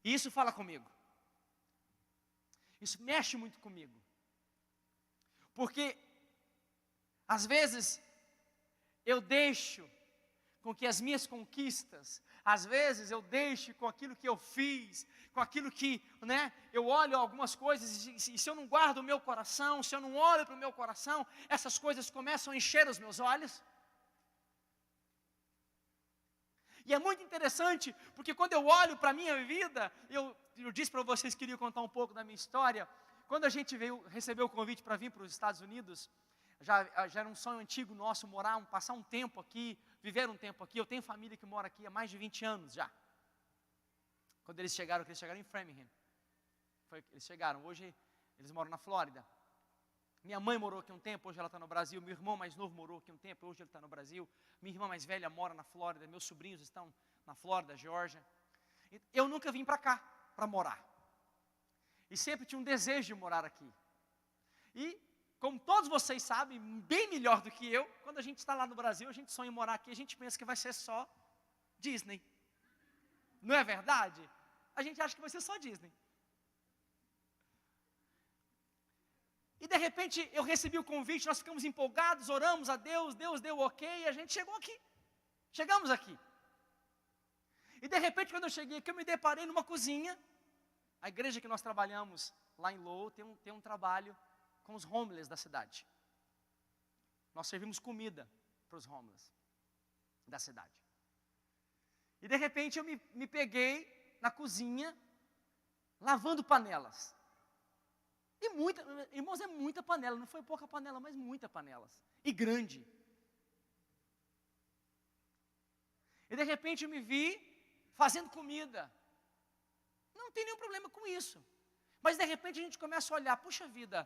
E isso fala comigo. Isso mexe muito comigo. Porque, às vezes, eu deixo com que as minhas conquistas, às vezes eu deixo com aquilo que eu fiz, com aquilo que, eu olho algumas coisas e se eu não guardo o meu coração, se eu não olho para o meu coração, essas coisas começam a encher os meus olhos. E é muito interessante, porque quando eu olho para a minha vida, eu disse para vocês que queria contar um pouco da minha história. Quando a gente recebeu o convite para vir para os Estados Unidos, já era um sonho antigo nosso passar um tempo aqui, viver um tempo aqui. Eu tenho família que mora aqui há mais de 20 anos já. Quando eles chegaram em Framingham. Eles chegaram, hoje eles moram na Flórida. Minha mãe morou aqui um tempo, hoje ela está no Brasil. Meu irmão mais novo morou aqui um tempo, hoje ele está no Brasil. Minha irmã mais velha mora na Flórida, meus sobrinhos estão na Flórida, Geórgia. Eu nunca vim para cá, para morar. E sempre tinha um desejo de morar aqui. E, como todos vocês sabem, bem melhor do que eu, quando a gente está lá no Brasil, a gente sonha em morar aqui, a gente pensa que vai ser só Disney. Não é verdade? A gente acha que vai ser só Disney. E de repente eu recebi o convite, nós ficamos empolgados, oramos a Deus, Deus deu o ok, e a gente chegou aqui. Chegamos aqui. E de repente quando eu cheguei aqui, eu me deparei numa cozinha. A igreja que nós trabalhamos lá em Lowell tem um trabalho com os homeless da cidade. Nós servimos comida para os homeless da cidade. E de repente eu me peguei na cozinha, lavando panelas. E irmãos, é muita panela, não foi pouca panela, mas muita panelas. E grande. E de repente eu me vi fazendo comida. Não tem nenhum problema com isso. Mas de repente a gente começa a olhar, puxa vida,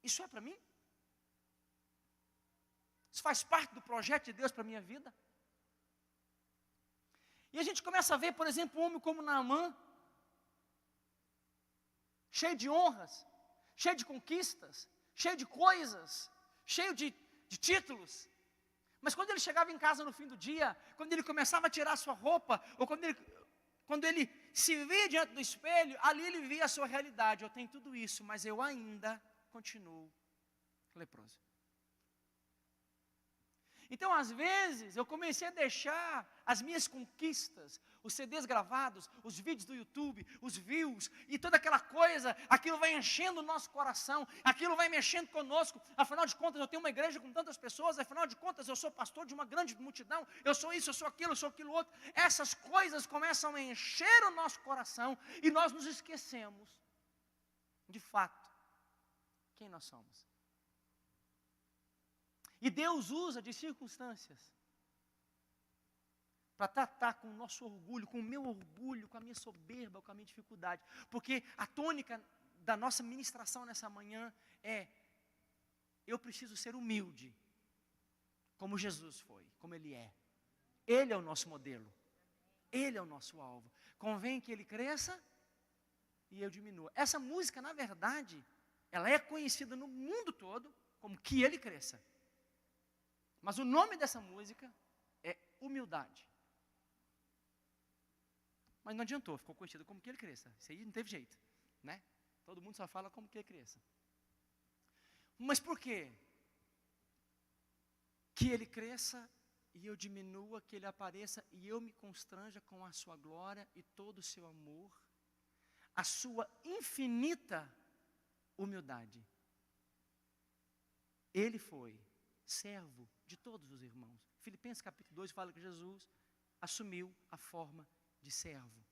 isso é para mim? Isso faz parte do projeto de Deus para a minha vida? E a gente começa a ver, por exemplo, um homem como Naamã, cheio de honras, cheio de conquistas, cheio de coisas, cheio de títulos. Mas quando ele chegava em casa no fim do dia, quando ele começava a tirar a sua roupa, ou quando ele se via diante do espelho, ali ele via a sua realidade. Eu tenho tudo isso, mas eu ainda continuo leproso. Então, às vezes, eu comecei a deixar as minhas conquistas, os CDs gravados, os vídeos do YouTube, os views, e toda aquela coisa, aquilo vai enchendo o nosso coração, aquilo vai mexendo conosco. Afinal de contas, eu tenho uma igreja com tantas pessoas, afinal de contas, eu sou pastor de uma grande multidão, eu sou isso, eu sou aquilo outro. Essas coisas começam a encher o nosso coração, e nós nos esquecemos, de fato, quem nós somos. E Deus usa de circunstâncias para tratar com o nosso orgulho, com o meu orgulho, com a minha soberba, com a minha dificuldade. Porque a tônica da nossa ministração nessa manhã é: eu preciso ser humilde, como Jesus foi, como Ele é. Ele é o nosso modelo, Ele é o nosso alvo. Convém que Ele cresça e eu diminua. Essa música, na verdade, ela é conhecida no mundo todo como Que Ele Cresça. Mas o nome dessa música é Humildade. Mas não adiantou, ficou conhecido como Que Ele Cresça. Isso aí não teve jeito, né? Todo mundo só fala como Que Ele Cresça. Mas por quê? Que Ele cresça e eu diminua, que Ele apareça e eu me constranja com a sua glória e todo o seu amor, a sua infinita humildade. Ele foi servo de todos os irmãos. Filipenses capítulo 2 fala que Jesus assumiu a forma de servo.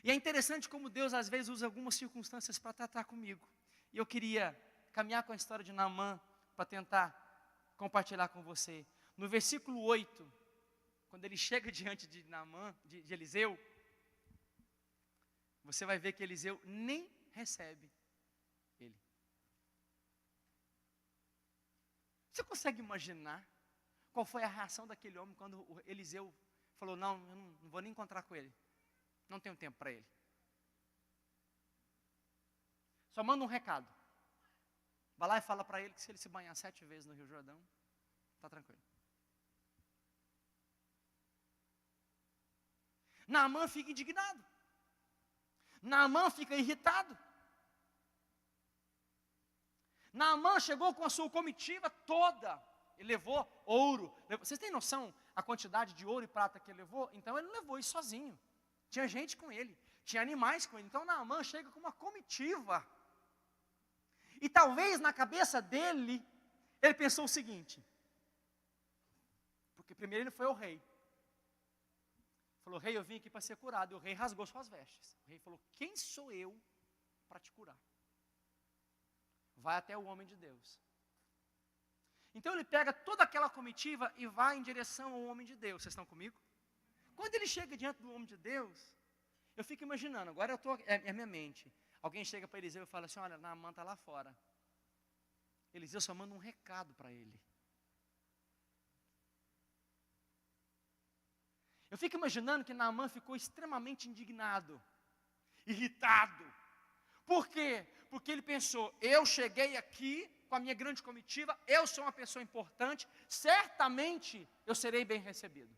E é interessante como Deus às vezes usa algumas circunstâncias para tratar comigo. E eu queria caminhar com a história de Naamã para tentar compartilhar com você. No versículo 8, quando ele chega diante de Naamã, de Eliseu, você vai ver que Eliseu nem recebe ele. Você consegue imaginar qual foi a reação daquele homem quando o Eliseu falou: não, eu não vou nem encontrar com ele, não tenho tempo para ele. Só manda um recado. Vai lá e fala para ele que se ele se banhar 7 vezes no Rio Jordão, está tranquilo. Naamã fica indignado. Naamã fica irritado. Naamã chegou com a sua comitiva toda. Ele levou ouro. Vocês têm noção a quantidade de ouro e prata que ele levou? Então ele não levou isso sozinho. Tinha gente com ele. Tinha animais com ele. Então Naamã chega com uma comitiva. E talvez na cabeça dele, ele pensou o seguinte. Porque primeiro ele foi ao rei. Falou, rei, eu vim aqui para ser curado. E o rei rasgou suas vestes. O rei falou, quem sou eu para te curar? Vai até o homem de Deus. Então ele pega toda aquela comitiva e vai em direção ao homem de Deus. Vocês estão comigo? Quando ele chega diante do homem de Deus, eu fico imaginando, agora é a minha mente. Alguém chega para Eliseu e fala assim, olha, Naamã está lá fora. Eliseu só manda um recado para ele. Eu fico imaginando que Naamã ficou extremamente indignado, irritado. Por quê? Porque ele pensou, eu cheguei aqui com a minha grande comitiva, eu sou uma pessoa importante, certamente eu serei bem recebido.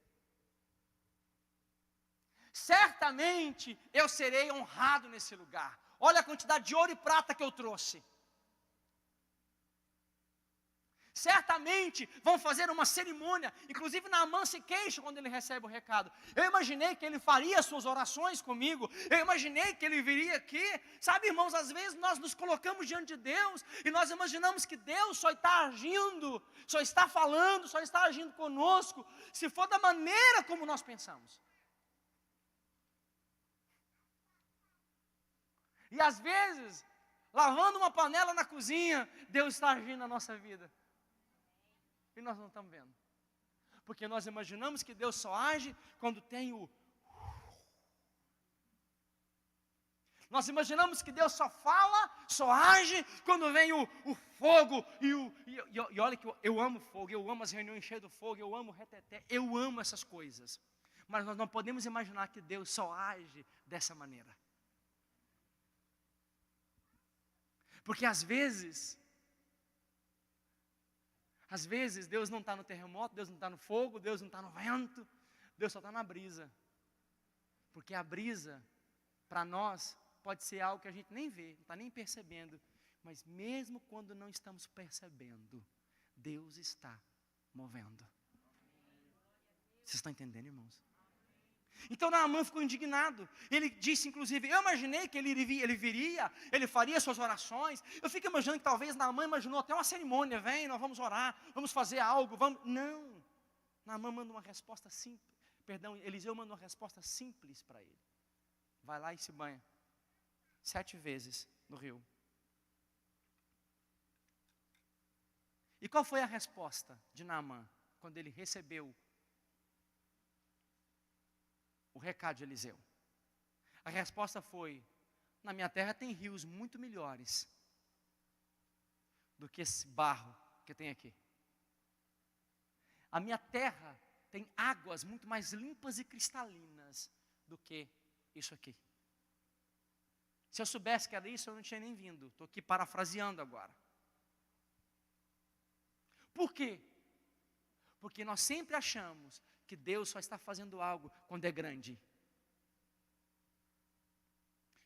Certamente eu serei honrado nesse lugar. Olha a quantidade de ouro e prata que eu trouxe. Certamente vão fazer uma cerimônia. Inclusive Naamã se queixa quando ele recebe o recado. Eu imaginei que ele faria suas orações comigo. Eu imaginei que ele viria aqui. Sabe, irmãos, às vezes nós nos colocamos diante de Deus e nós imaginamos que Deus só está agindo, só está falando, só está agindo conosco, se for da maneira como nós pensamos. E às vezes, lavando uma panela na cozinha, Deus está agindo na nossa vida. E nós não estamos vendo. Porque nós imaginamos que Deus só age quando tem o... Nós imaginamos que Deus só fala, só age quando vem o fogo. E olha que eu amo fogo, eu amo as reuniões cheias do fogo, eu amo o reteté, eu amo essas coisas. Mas nós não podemos imaginar que Deus só age dessa maneira. Porque às vezes Deus não está no terremoto, Deus não está no fogo, Deus não está no vento, Deus só está na brisa. Porque a brisa, para nós, pode ser algo que a gente nem vê, não está nem percebendo. Mas mesmo quando não estamos percebendo, Deus está movendo. Vocês estão entendendo, irmãos? Então Naamã ficou indignado. Ele disse, inclusive, eu imaginei que ele viria, ele faria suas orações. Eu fico imaginando que talvez Naamã imaginou até uma cerimônia. Vem, nós vamos orar, vamos fazer algo, vamos... Não. Naamã manda uma resposta simples. Eliseu manda uma resposta simples para ele. Vai lá e se banha 7 vezes no rio. E qual foi a resposta de Naamã quando ele recebeu o recado de Eliseu? A resposta foi, na minha terra tem rios muito melhores do que esse barro que tem aqui. A minha terra tem águas muito mais limpas e cristalinas do que isso aqui. Se eu soubesse que era isso, eu não tinha nem vindo. Estou aqui parafraseando agora. Por quê? Porque nós sempre achamos que Deus só está fazendo algo quando é grande.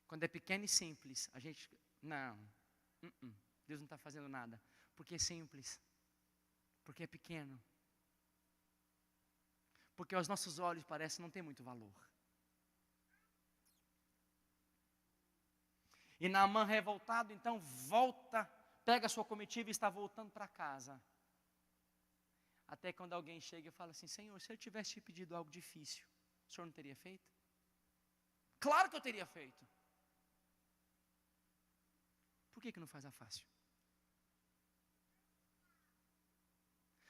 Quando é pequeno e simples, a gente, não, Deus não está fazendo nada. Porque é simples, porque é pequeno. Porque aos nossos olhos parece não ter muito valor. E Naamã revoltado, então volta, pega a sua comitiva e está voltando para casa. Até quando alguém chega e fala assim, Senhor, se eu tivesse te pedido algo difícil, o Senhor não teria feito? Claro que eu teria feito. Por que não faz a fácil?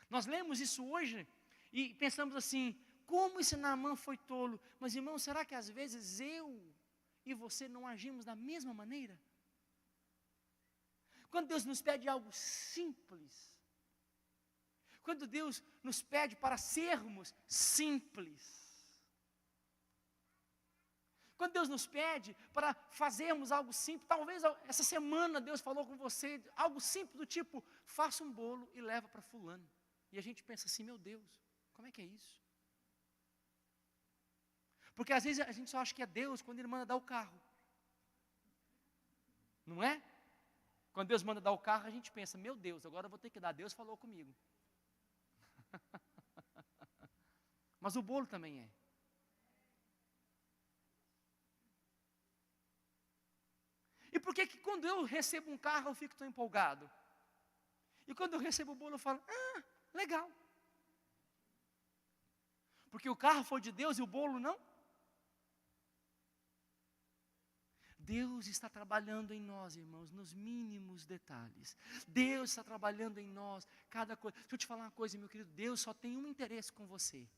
Nós lemos isso hoje e pensamos assim, como esse Naamã foi tolo. Mas irmão, será que às vezes eu e você não agimos da mesma maneira? Quando Deus nos pede algo simples, quando Deus nos pede para sermos simples, quando Deus nos pede para fazermos algo simples, talvez essa semana Deus falou com você, algo simples do tipo, faça um bolo e leva para fulano. E a gente pensa assim, meu Deus, como é que é isso? Porque às vezes a gente só acha que é Deus quando Ele manda dar o carro. Não é? Quando Deus manda dar o carro, a gente pensa, meu Deus, agora eu vou ter que dar, Deus falou comigo. Mas o bolo também é. E por que quando eu recebo um carro eu fico tão empolgado? E quando eu recebo o bolo eu falo, legal. Porque o carro foi de Deus e o bolo não? Deus está trabalhando em nós, irmãos, nos mínimos detalhes. Deus está trabalhando em nós, cada coisa. Deixa eu te falar uma coisa, meu querido, Deus só tem um interesse com você.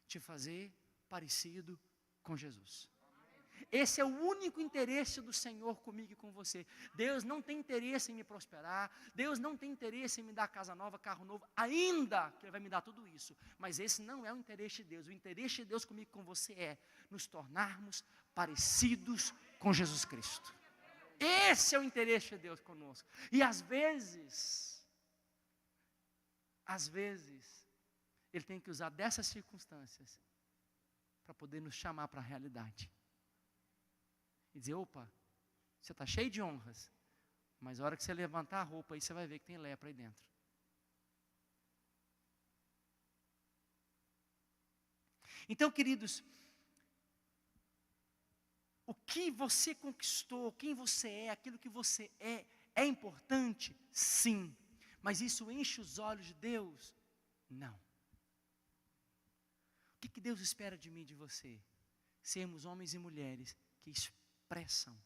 Te fazer parecido com Jesus. Esse é o único interesse do Senhor comigo e com você. Deus não tem interesse em me prosperar. Deus não tem interesse em me dar casa nova, carro novo, ainda que Ele vai me dar tudo isso. Mas esse não é o interesse de Deus. O interesse de Deus comigo e com você é nos tornarmos parecidos com Jesus Cristo. Esse é o interesse de Deus conosco. E às vezes, Ele tem que usar dessas circunstâncias para poder nos chamar para a realidade. E dizer, opa, você está cheio de honras, mas a hora que você levantar a roupa, aí você vai ver que tem lepra aí dentro. Então, queridos, o que você conquistou, quem você é, aquilo que você é importante? Sim. Mas isso enche os olhos de Deus? Não. O que Deus espera de mim e de você? Sermos homens e mulheres que expressam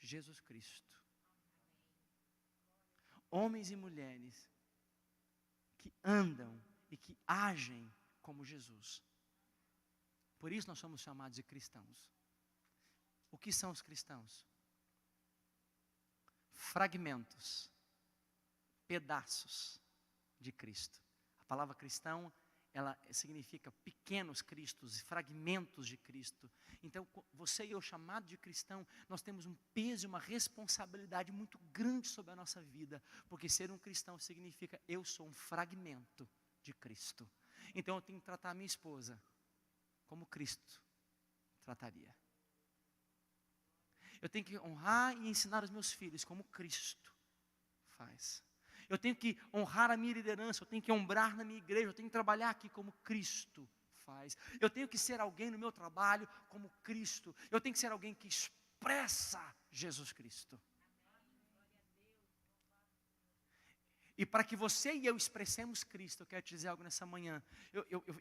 Jesus Cristo. Homens e mulheres que andam e que agem como Jesus. Por isso nós somos chamados de cristãos. O que são os cristãos? Fragmentos, pedaços de Cristo. A palavra cristão, ela significa pequenos cristos, fragmentos de Cristo. Então, você e eu, chamado de cristão, nós temos um peso e uma responsabilidade muito grande sobre a nossa vida, porque ser um cristão significa, eu sou um fragmento de Cristo. Então, eu tenho que tratar a minha esposa como Cristo trataria. Eu tenho que honrar e ensinar os meus filhos como Cristo faz. Eu tenho que honrar a minha liderança, eu tenho que honrar na minha igreja, eu tenho que trabalhar aqui como Cristo faz. Eu tenho que ser alguém no meu trabalho como Cristo. Eu tenho que ser alguém que expressa Jesus Cristo. E para que você e eu expressemos Cristo, eu quero te dizer algo nessa manhã.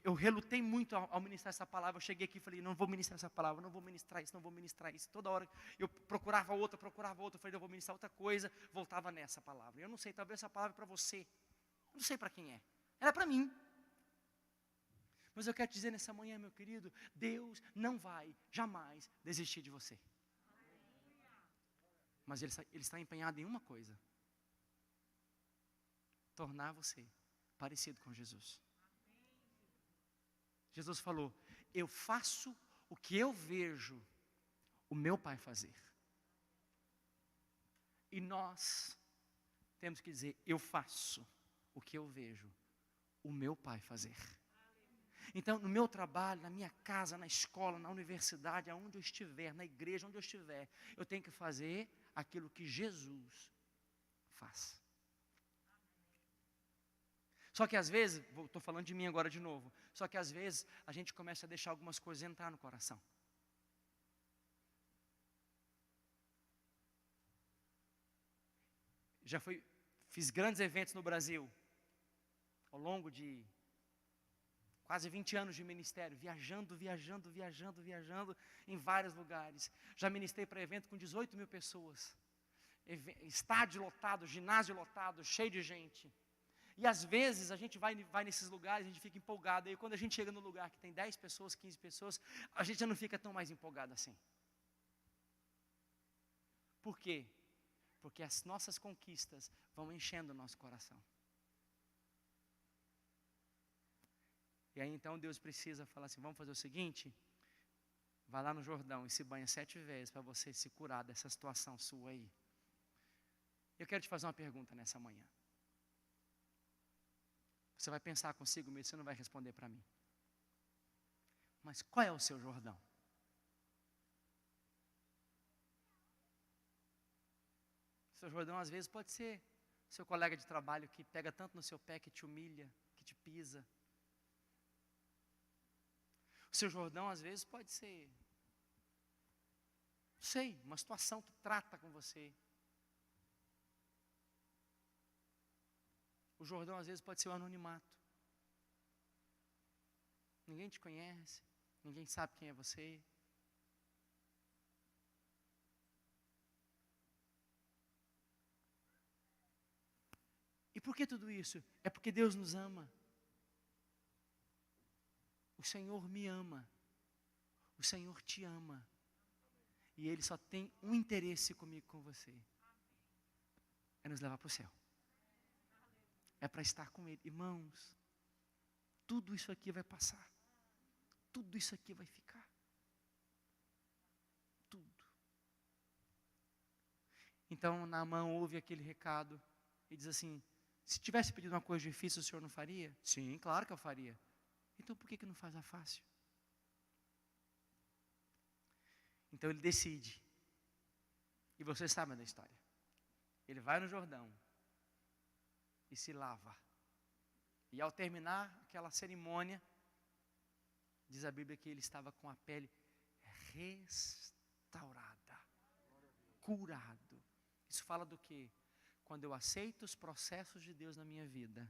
Eu relutei muito ao ministrar essa palavra. Eu cheguei aqui e falei, não vou ministrar essa palavra, não vou ministrar isso, não vou ministrar isso. Toda hora eu procurava outra. Eu falei, eu vou ministrar outra coisa, voltava nessa palavra. Eu não sei, talvez essa palavra é para você. Eu não sei para quem é. Ela é para mim. Mas eu quero te dizer nessa manhã, meu querido, Deus não vai jamais desistir de você. Mas Ele está empenhado em uma coisa. Tornar você parecido com Jesus. Jesus falou, eu faço o que eu vejo o meu Pai fazer. E nós temos que dizer, eu faço o que eu vejo o meu Pai fazer. Então, no meu trabalho, na minha casa, na escola, na universidade, aonde eu estiver, na igreja, onde eu estiver, eu tenho que fazer aquilo que Jesus faz. Só que às vezes, estou falando de mim agora de novo, só que às vezes a gente começa a deixar algumas coisas entrar no coração. Fiz grandes eventos no Brasil, ao longo de quase 20 anos de ministério, viajando em vários lugares. Já ministrei para evento com 18 mil pessoas, estádio lotado, ginásio lotado, cheio de gente. E às vezes a gente vai nesses lugares, a gente fica empolgado. E quando a gente chega no lugar que tem 10 pessoas, 15 pessoas, a gente já não fica tão mais empolgado assim. Por quê? Porque as nossas conquistas vão enchendo o nosso coração. E aí então Deus precisa falar assim, vamos fazer o seguinte, vai lá no Jordão e se banha 7 vezes para você se curar dessa situação sua aí. Eu quero te fazer uma pergunta nessa manhã. Você vai pensar consigo mesmo, você não vai responder para mim. Mas qual é o seu Jordão? Seu Jordão às vezes pode ser seu colega de trabalho que pega tanto no seu pé que te humilha, que te pisa. O seu Jordão às vezes pode ser, não sei, uma situação que trata com você. O Jordão às vezes pode ser o anonimato. Ninguém te conhece, ninguém sabe quem é você. E por que tudo isso? É porque Deus nos ama. O Senhor me ama. O Senhor te ama. E Ele só tem um interesse comigo, com você. É nos levar para o céu. É para estar com Ele. Irmãos, tudo isso aqui vai passar. Tudo isso aqui vai ficar. Tudo. Então, Naamã ouve aquele recado e diz assim: se tivesse pedido uma coisa difícil, o senhor não faria? Sim, claro que eu faria. Então por que não faz a fácil? Então ele decide. E vocês sabem da história. Ele vai no Jordão e se lava. E ao terminar aquela cerimônia, diz a Bíblia que ele estava com a pele restaurada, curado. Isso fala do quê? Quando eu aceito os processos de Deus na minha vida,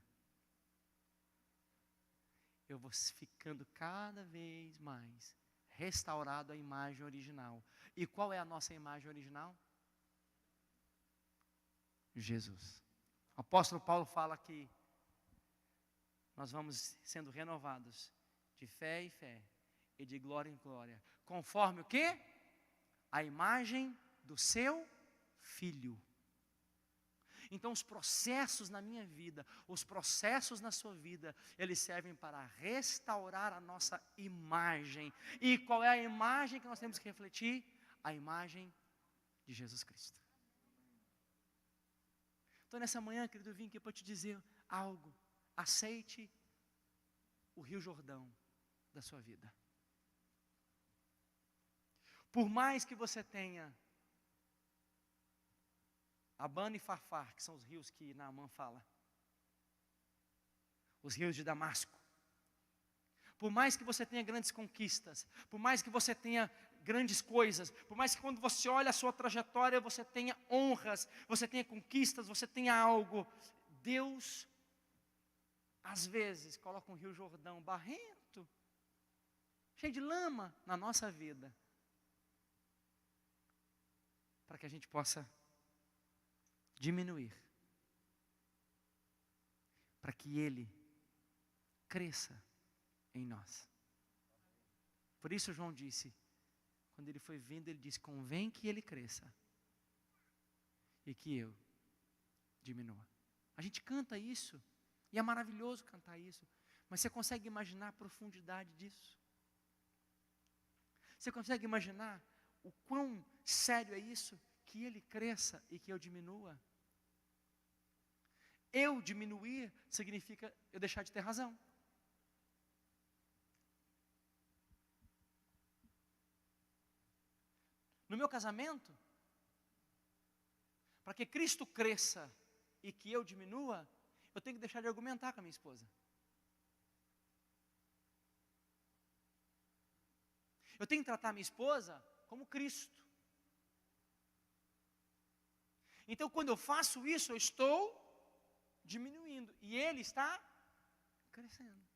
eu vou ficando cada vez mais restaurado à imagem original. E qual é a nossa imagem original? Jesus. O apóstolo Paulo fala que nós vamos sendo renovados de fé em fé e de glória em glória, conforme o quê? A imagem do seu Filho. Então os processos na minha vida, os processos na sua vida, eles servem para restaurar a nossa imagem. E qual é a imagem que nós temos que refletir? A imagem de Jesus Cristo. Então nessa manhã, querido, eu vim aqui para te dizer algo. Aceite o Rio Jordão da sua vida. Por mais que você tenha Abana e Farfar, que são os rios que Naamã fala. Os rios de Damasco. Por mais que você tenha grandes conquistas, por mais que você tenha grandes coisas, por mais que quando você olha a sua trajetória, você tenha honras, você tenha conquistas, você tenha algo, Deus, às vezes, coloca um Rio Jordão barrento, cheio de lama na nossa vida, para que a gente possa diminuir, para que Ele cresça em nós. Por isso João disse, quando ele foi vindo, ele disse: convém que Ele cresça e que eu diminua. A gente canta isso, e é maravilhoso cantar isso, mas você consegue imaginar a profundidade disso? Você consegue imaginar o quão sério é isso? Que Ele cresça e que eu diminua. Eu diminuir significa eu deixar de ter razão. No meu casamento, para que Cristo cresça e que eu diminua, eu tenho que deixar de argumentar com a minha esposa. Eu tenho que tratar a minha esposa como Cristo. Então, quando eu faço isso, eu estou diminuindo. E Ele está crescendo.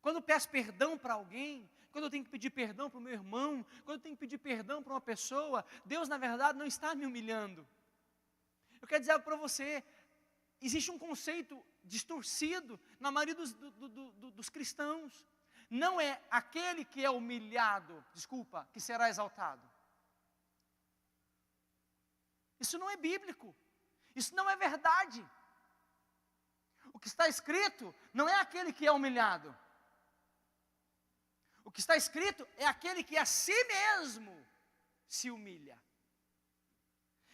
Quando eu peço perdão para alguém, quando eu tenho que pedir perdão para o meu irmão, quando eu tenho que pedir perdão para uma pessoa, Deus, na verdade, não está me humilhando. Eu quero dizer algo para você. Existe um conceito distorcido na maioria dos cristãos. Não é aquele que é humilhado, que será exaltado. Isso não é bíblico. Isso não é verdade. O que está escrito não é aquele que é humilhado. O que está escrito é aquele que a si mesmo se humilha.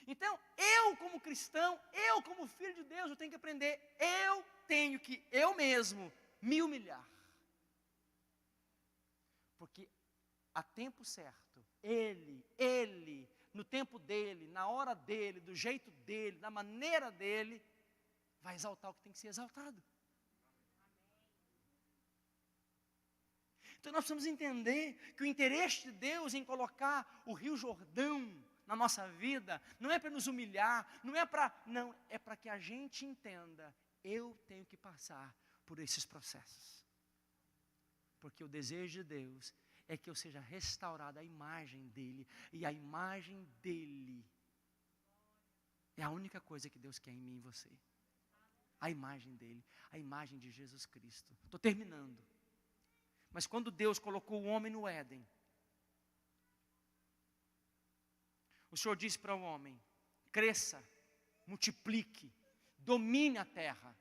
Então, eu como cristão, eu como filho de Deus, eu tenho que aprender, eu tenho que, eu mesmo, me humilhar. Porque a tempo certo, Ele, no tempo dele, na hora dele, do jeito dele, da maneira dele, vai exaltar o que tem que ser exaltado. Então nós precisamos entender que o interesse de Deus em colocar o Rio Jordão na nossa vida, não é para nos humilhar, não, é para que a gente entenda, eu tenho que passar por esses processos. Porque o desejo de Deus é que eu seja restaurada a imagem dEle, e a imagem dEle é a única coisa que Deus quer em mim e em você. A imagem dEle, a imagem de Jesus Cristo. Estou terminando. Mas quando Deus colocou o homem no Éden, o Senhor disse para o homem, cresça, multiplique, domine a terra.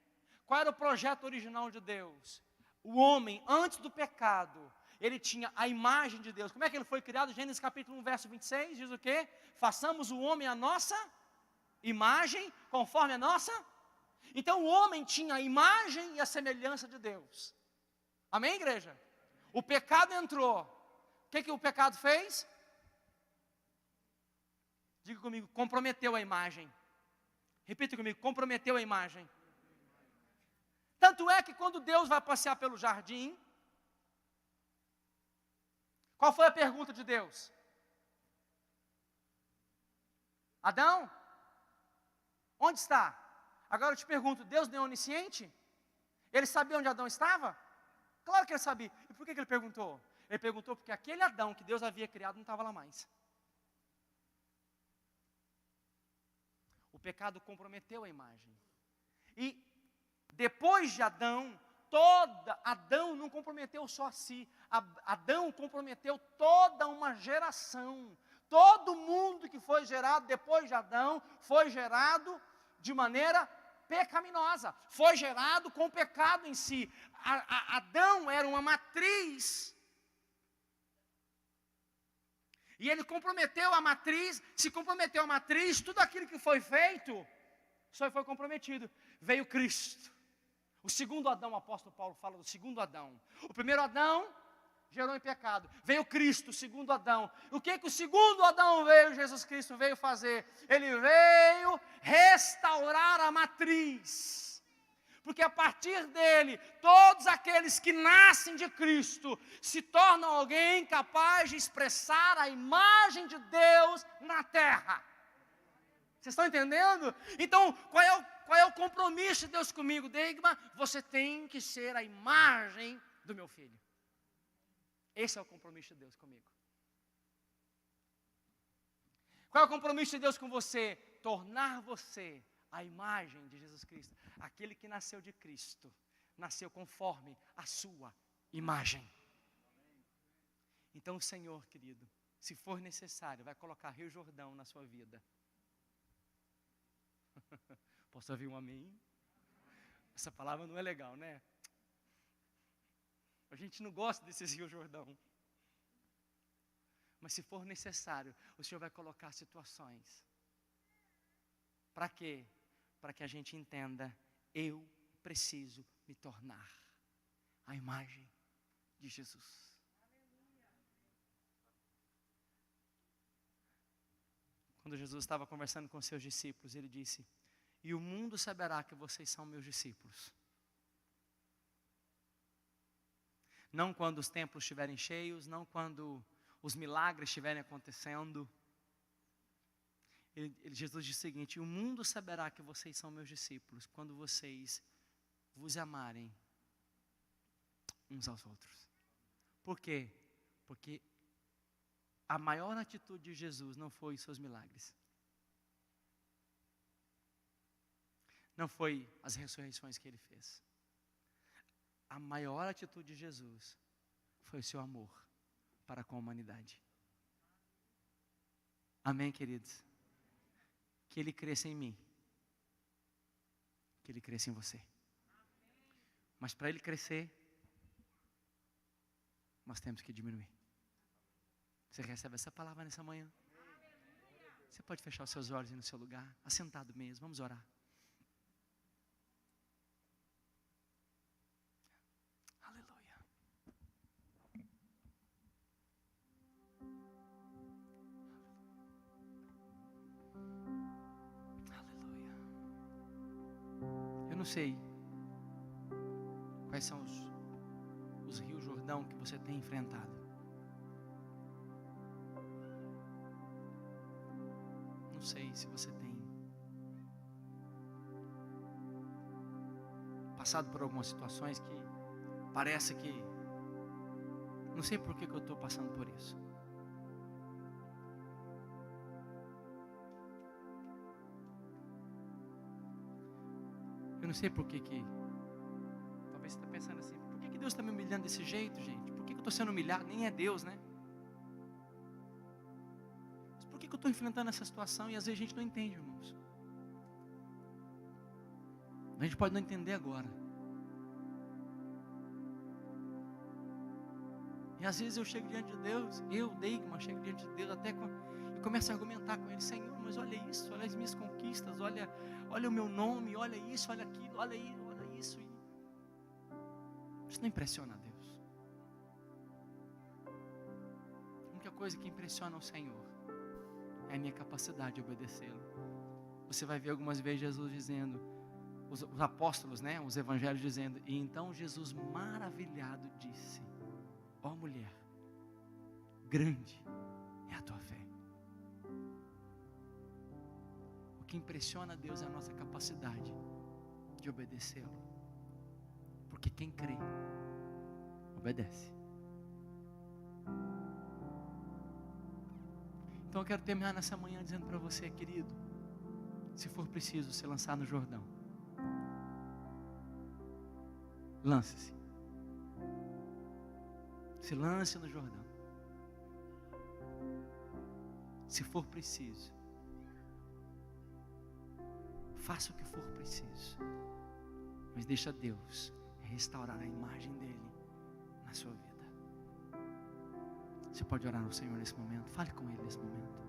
Qual era o projeto original de Deus? O homem, antes do pecado, ele tinha a imagem de Deus. Como é que ele foi criado? Gênesis capítulo 1, verso 26, diz o quê? Façamos o homem a nossa imagem, conforme a nossa. Então o homem tinha a imagem e a semelhança de Deus. Amém, igreja? O pecado entrou. O que o pecado fez? Diga comigo, comprometeu a imagem. Repita comigo, comprometeu a imagem. Tanto é que quando Deus vai passear pelo jardim, qual foi a pergunta de Deus? Adão, onde está? Agora eu te pergunto, Deus não é onisciente? Ele sabia onde Adão estava? Claro que ele sabia. E por que ele perguntou? Ele perguntou porque aquele Adão que Deus havia criado não estava lá mais. O pecado comprometeu a imagem. E depois de Adão, Adão não comprometeu só a si. Adão comprometeu toda uma geração. Todo mundo que foi gerado depois de Adão foi gerado de maneira pecaminosa. Foi gerado com pecado em si. Adão era uma matriz. E ele comprometeu a matriz. Se comprometeu a matriz, tudo aquilo que foi feito, só foi comprometido. Veio Cristo. O segundo Adão, o apóstolo Paulo fala do segundo Adão. O primeiro Adão gerou em pecado. Veio Cristo, o segundo Adão. O que o segundo Adão veio, Jesus Cristo veio fazer? Ele veio restaurar a matriz. Porque a partir dele, todos aqueles que nascem de Cristo se tornam alguém capaz de expressar a imagem de Deus na terra. Vocês estão entendendo? Então, qual é o compromisso de Deus comigo, Deigma? Você tem que ser a imagem do meu filho. Esse é o compromisso de Deus comigo. Qual é o compromisso de Deus com você? Tornar você a imagem de Jesus Cristo. Aquele que nasceu de Cristo, nasceu conforme a sua imagem. Então o Senhor, querido, se for necessário, vai colocar Rio Jordão na sua vida. Posso ouvir um amém? Essa palavra não é legal, né? A gente não gosta desses Rio Jordão. Mas se for necessário, o Senhor vai colocar situações. Para quê? Para que a gente entenda, eu preciso me tornar a imagem de Jesus. Quando Jesus estava conversando com seus discípulos, ele disse, e o mundo saberá que vocês são meus discípulos. Não quando os templos estiverem cheios, não quando os milagres estiverem acontecendo. Jesus diz o seguinte, o mundo saberá que vocês são meus discípulos, quando vocês vos amarem uns aos outros. Por quê? Porque a maior atitude de Jesus não foi os seus milagres. Não foi as ressurreições que ele fez. A maior atitude de Jesus foi o seu amor para com a humanidade. Amém, queridos? Que ele cresça em mim. Que ele cresça em você. Mas para ele crescer, nós temos que diminuir. Você recebe essa palavra nessa manhã? Você pode fechar os seus olhos aí no seu lugar, assentado mesmo, vamos orar. Aleluia. Aleluia. Eu não sei quais são os rios Jordão que você tem enfrentado. Não sei se você tem passado por algumas situações que parece que não sei por que eu estou passando por isso. Eu não sei por que talvez você está pensando assim, por que Deus está me humilhando desse jeito, gente? Por que eu estou sendo humilhado? Nem é Deus, né? Por que eu estou enfrentando essa situação? E às vezes a gente não entende, irmãos. A gente pode não entender agora. E às vezes eu chego diante de Deus, Deigman, chego diante de Deus e começo a argumentar com Ele: Senhor, mas olha isso, olha as minhas conquistas, olha o meu nome, olha isso, olha aquilo, olha isso. Isso não impressiona a Deus. A única coisa que impressiona o Senhor é a minha capacidade de obedecê-lo. Você vai ver algumas vezes Jesus dizendo, os apóstolos, né, os evangelhos dizendo: e então Jesus maravilhado disse: ó mulher, grande é a tua fé. O que impressiona a Deus é a nossa capacidade de obedecê-lo. Porque quem crê, obedece. Então eu quero terminar nessa manhã dizendo para você, querido, se for preciso se lançar no Jordão, lance-se. Se lance no Jordão. Se for preciso, faça o que for preciso, mas deixa Deus restaurar a imagem dele na sua vida. Você pode orar ao Senhor nesse momento. Fale com Ele nesse momento.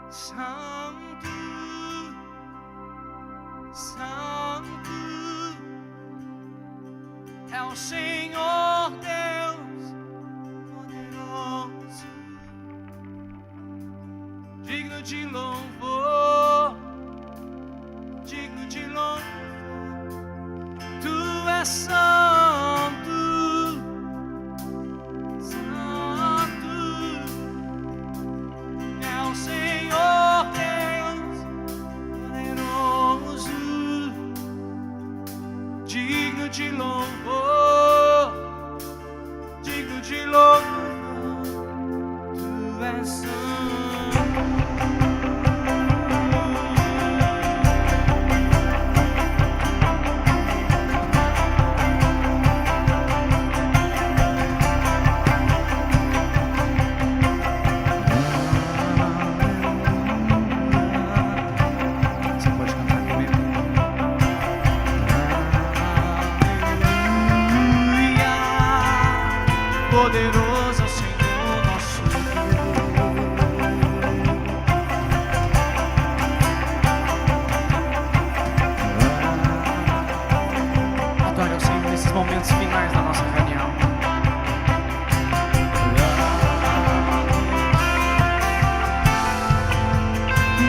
Santo, Santo é o Senhor Deus poderoso, digno de louvor, digno de louvor. Tu és santo. De louvor, digno de louvor, tu és santo. Você pode cantar comigo? Poderoso é o Senhor nosso Deus. Adore ao Senhor nesses momentos finais da nossa reunião.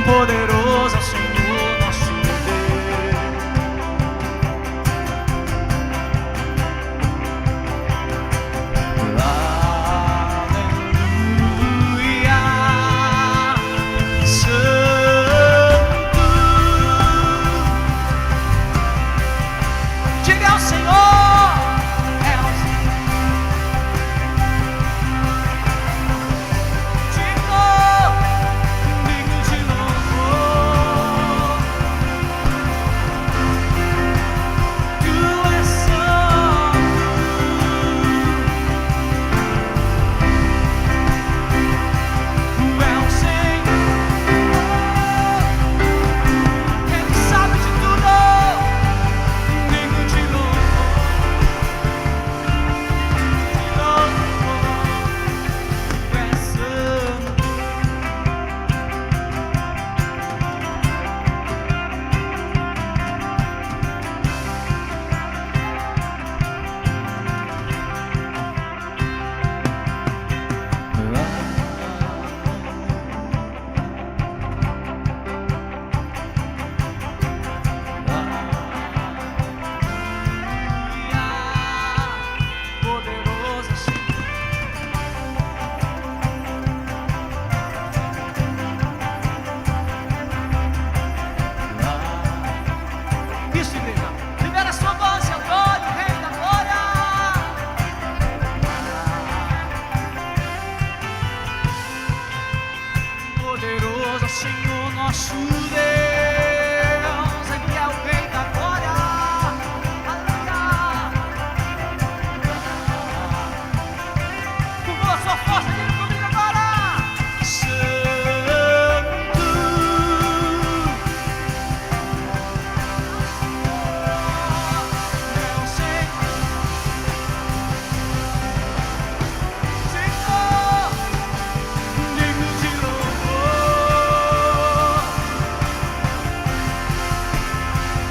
Poderoso é o Senhor nosso Deus. nosso Deus, Ele é o Rei da glória. Aleluia. Com toda a sua força, diga comigo agora. Santo. Meu Senhor. Senhor, digno de louvor.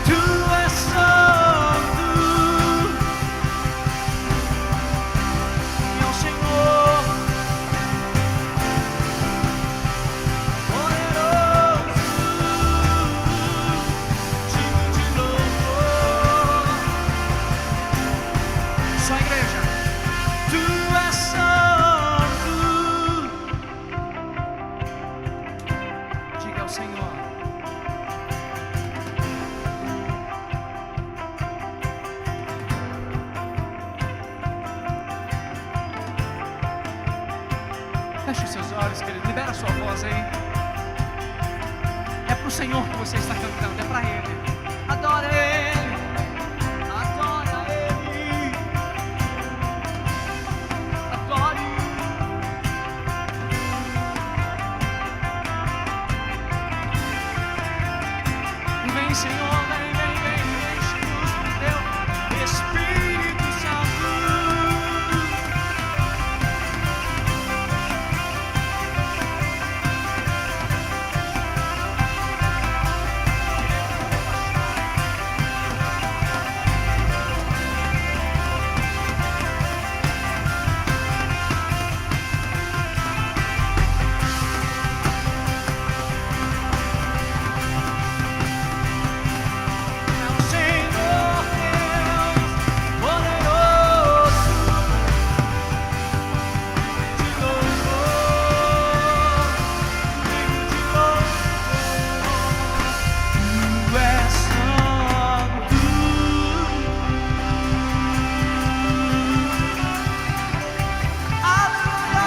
Tu és santo, meu Senhor, poderoso, digno de louvor. Só a igreja. Tu és santo. Diga ao Senhor. Feche os seus olhos, querido. Libera a sua voz aí. É para o Senhor que você está cantando. É para Ele. Adora Ele. Adora Ele. Adore. Vem, Senhor, vem, vem, vem, enche-nos do teu Espírito Santo. É o Senhor Deus poderoso, de louvor, digno de louvor. Tu és santo. Aleluia.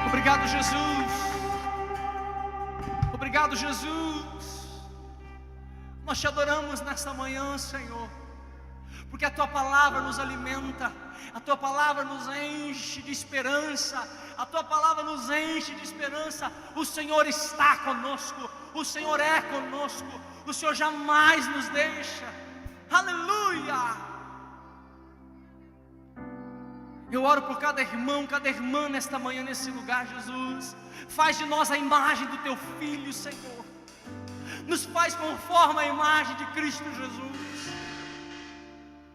Obrigado, Jesus. Obrigado, Jesus. Nós te adoramos nesta manhã, Senhor, porque a tua palavra nos alimenta, a tua palavra nos enche de esperança, a tua palavra nos enche de esperança. O Senhor está conosco, o Senhor é conosco, o Senhor jamais nos deixa. Aleluia. Eu oro por cada irmão, cada irmã nesta manhã, nesse lugar, Jesus. Faz de nós a imagem do teu Filho, Senhor. Nos faz conforme a imagem de Cristo Jesus.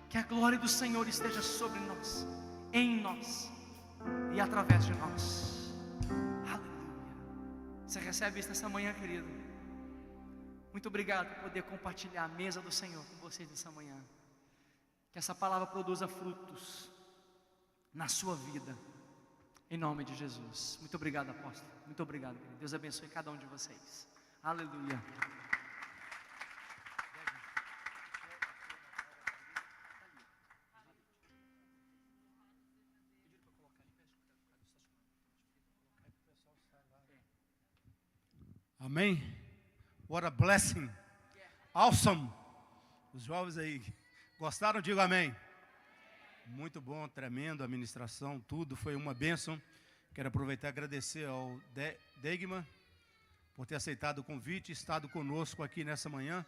Que a glória do Senhor esteja sobre nós, em nós e através de nós. Aleluia. Você recebe isso nessa manhã, querido? Muito obrigado por poder compartilhar a mesa do Senhor com vocês nessa manhã. Que essa palavra produza frutos na sua vida, em nome de Jesus. Muito obrigado, apóstolo. Muito obrigado, querido. Deus abençoe cada um de vocês. Aleluia. Amém? What a blessing. Awesome. Os jovens aí gostaram? Digo amém. Muito bom, tremendo a ministração, tudo foi uma bênção. Quero aproveitar e agradecer ao Degman por ter aceitado o convite e estado conosco aqui nessa manhã.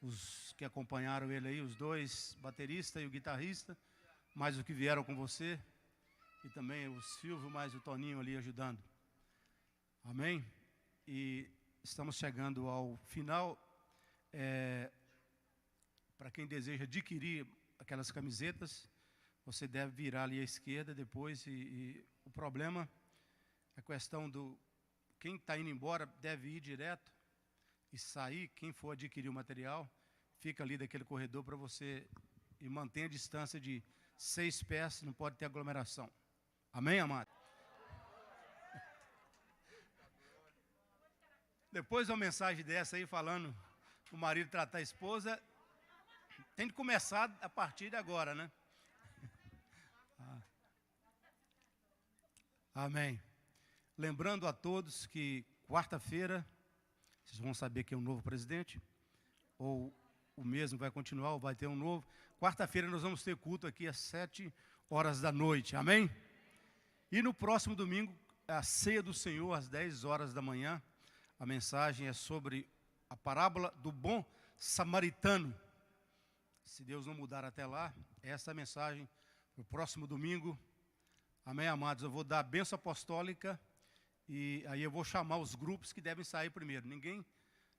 Os que acompanharam ele aí, os dois, baterista e o guitarrista, mais os que vieram com você, e também o Silvio, mais o Toninho ali ajudando. Amém? E estamos chegando ao final. Para quem deseja adquirir aquelas camisetas, você deve virar ali à esquerda depois. E o problema, a questão do quem está indo embora deve ir direto e sair. Quem for adquirir o material, fica ali daquele corredor para você e mantenha a distância de 6 pés, não pode ter aglomeração. Amém, amado? Depois de uma mensagem dessa aí falando o marido tratar a esposa, tem que começar a partir de agora, né? Amém. Lembrando a todos que quarta-feira, vocês vão saber que é um novo presidente, ou o mesmo vai continuar, ou vai ter um novo. Quarta-feira nós vamos ter culto aqui às 7h da noite, amém? E no próximo domingo, a ceia do Senhor, às 10h da manhã. A mensagem é sobre a parábola do bom samaritano. Se Deus não mudar até lá, essa é a mensagem no próximo domingo. Amém, amados? Eu vou dar a bênção apostólica e aí eu vou chamar os grupos que devem sair primeiro. Ninguém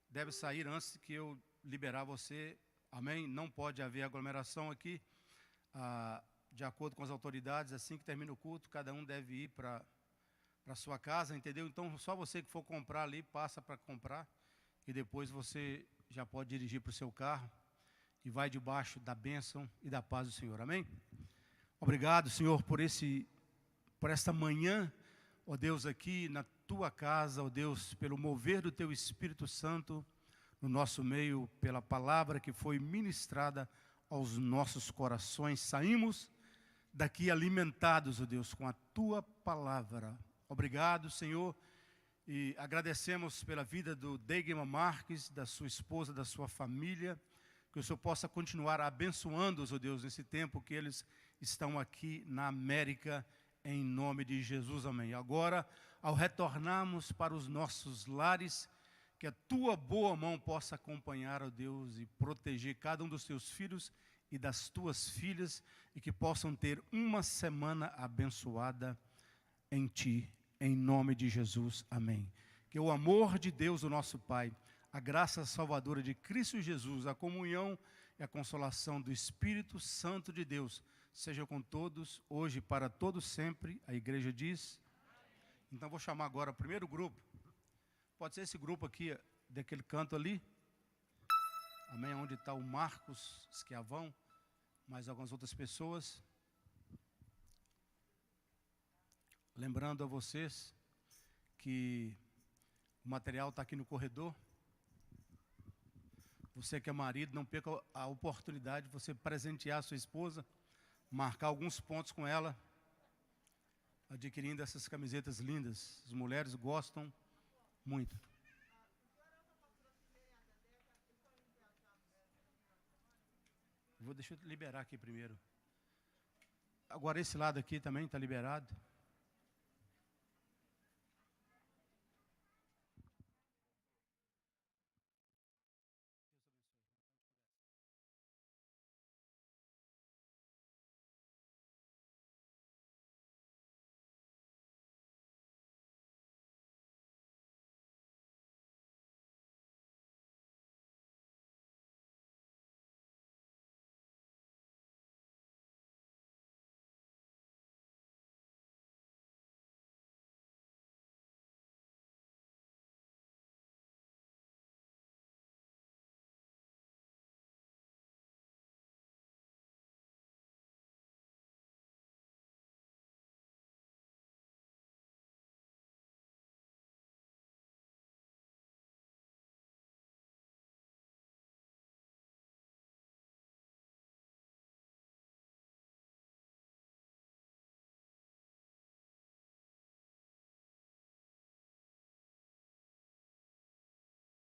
deve sair antes que eu liberar você. Amém? Não pode haver aglomeração aqui. De acordo com as autoridades, assim que termina o culto, cada um deve ir para a sua casa, entendeu? Então, só você que for comprar ali, passa para comprar. E depois você já pode dirigir para o seu carro e vai debaixo da bênção e da paz do Senhor. Amém? Obrigado, Senhor, por esta manhã, ó Deus, aqui na tua casa, ó Deus, pelo mover do teu Espírito Santo no nosso meio, pela palavra que foi ministrada aos nossos corações. Saímos daqui alimentados, ó Deus, com a tua palavra. Obrigado, Senhor, e agradecemos pela vida do Degman Marques, da sua esposa, da sua família, que o Senhor possa continuar abençoando-os, ó Deus, nesse tempo que eles estão aqui na América, em nome de Jesus, amém. Agora, ao retornarmos para os nossos lares, que a tua boa mão possa acompanhar, ó Deus, e proteger cada um dos teus filhos e das tuas filhas, e que possam ter uma semana abençoada em ti, em nome de Jesus, amém. Que o amor de Deus, o nosso Pai, a graça salvadora de Cristo Jesus, a comunhão e a consolação do Espírito Santo de Deus, seja com todos, hoje e para todos sempre. A igreja diz. Então vou chamar agora o primeiro grupo. Pode ser esse grupo aqui, daquele canto ali. Amém, onde está o Marcos Esquiavão, mais algumas outras pessoas. Lembrando a vocês que o material está aqui no corredor. Você que é marido, não perca a oportunidade de você presentear a sua esposa, marcar alguns pontos com ela, adquirindo essas camisetas lindas. As mulheres gostam muito. Deixa eu liberar aqui primeiro. Agora esse lado aqui também está liberado.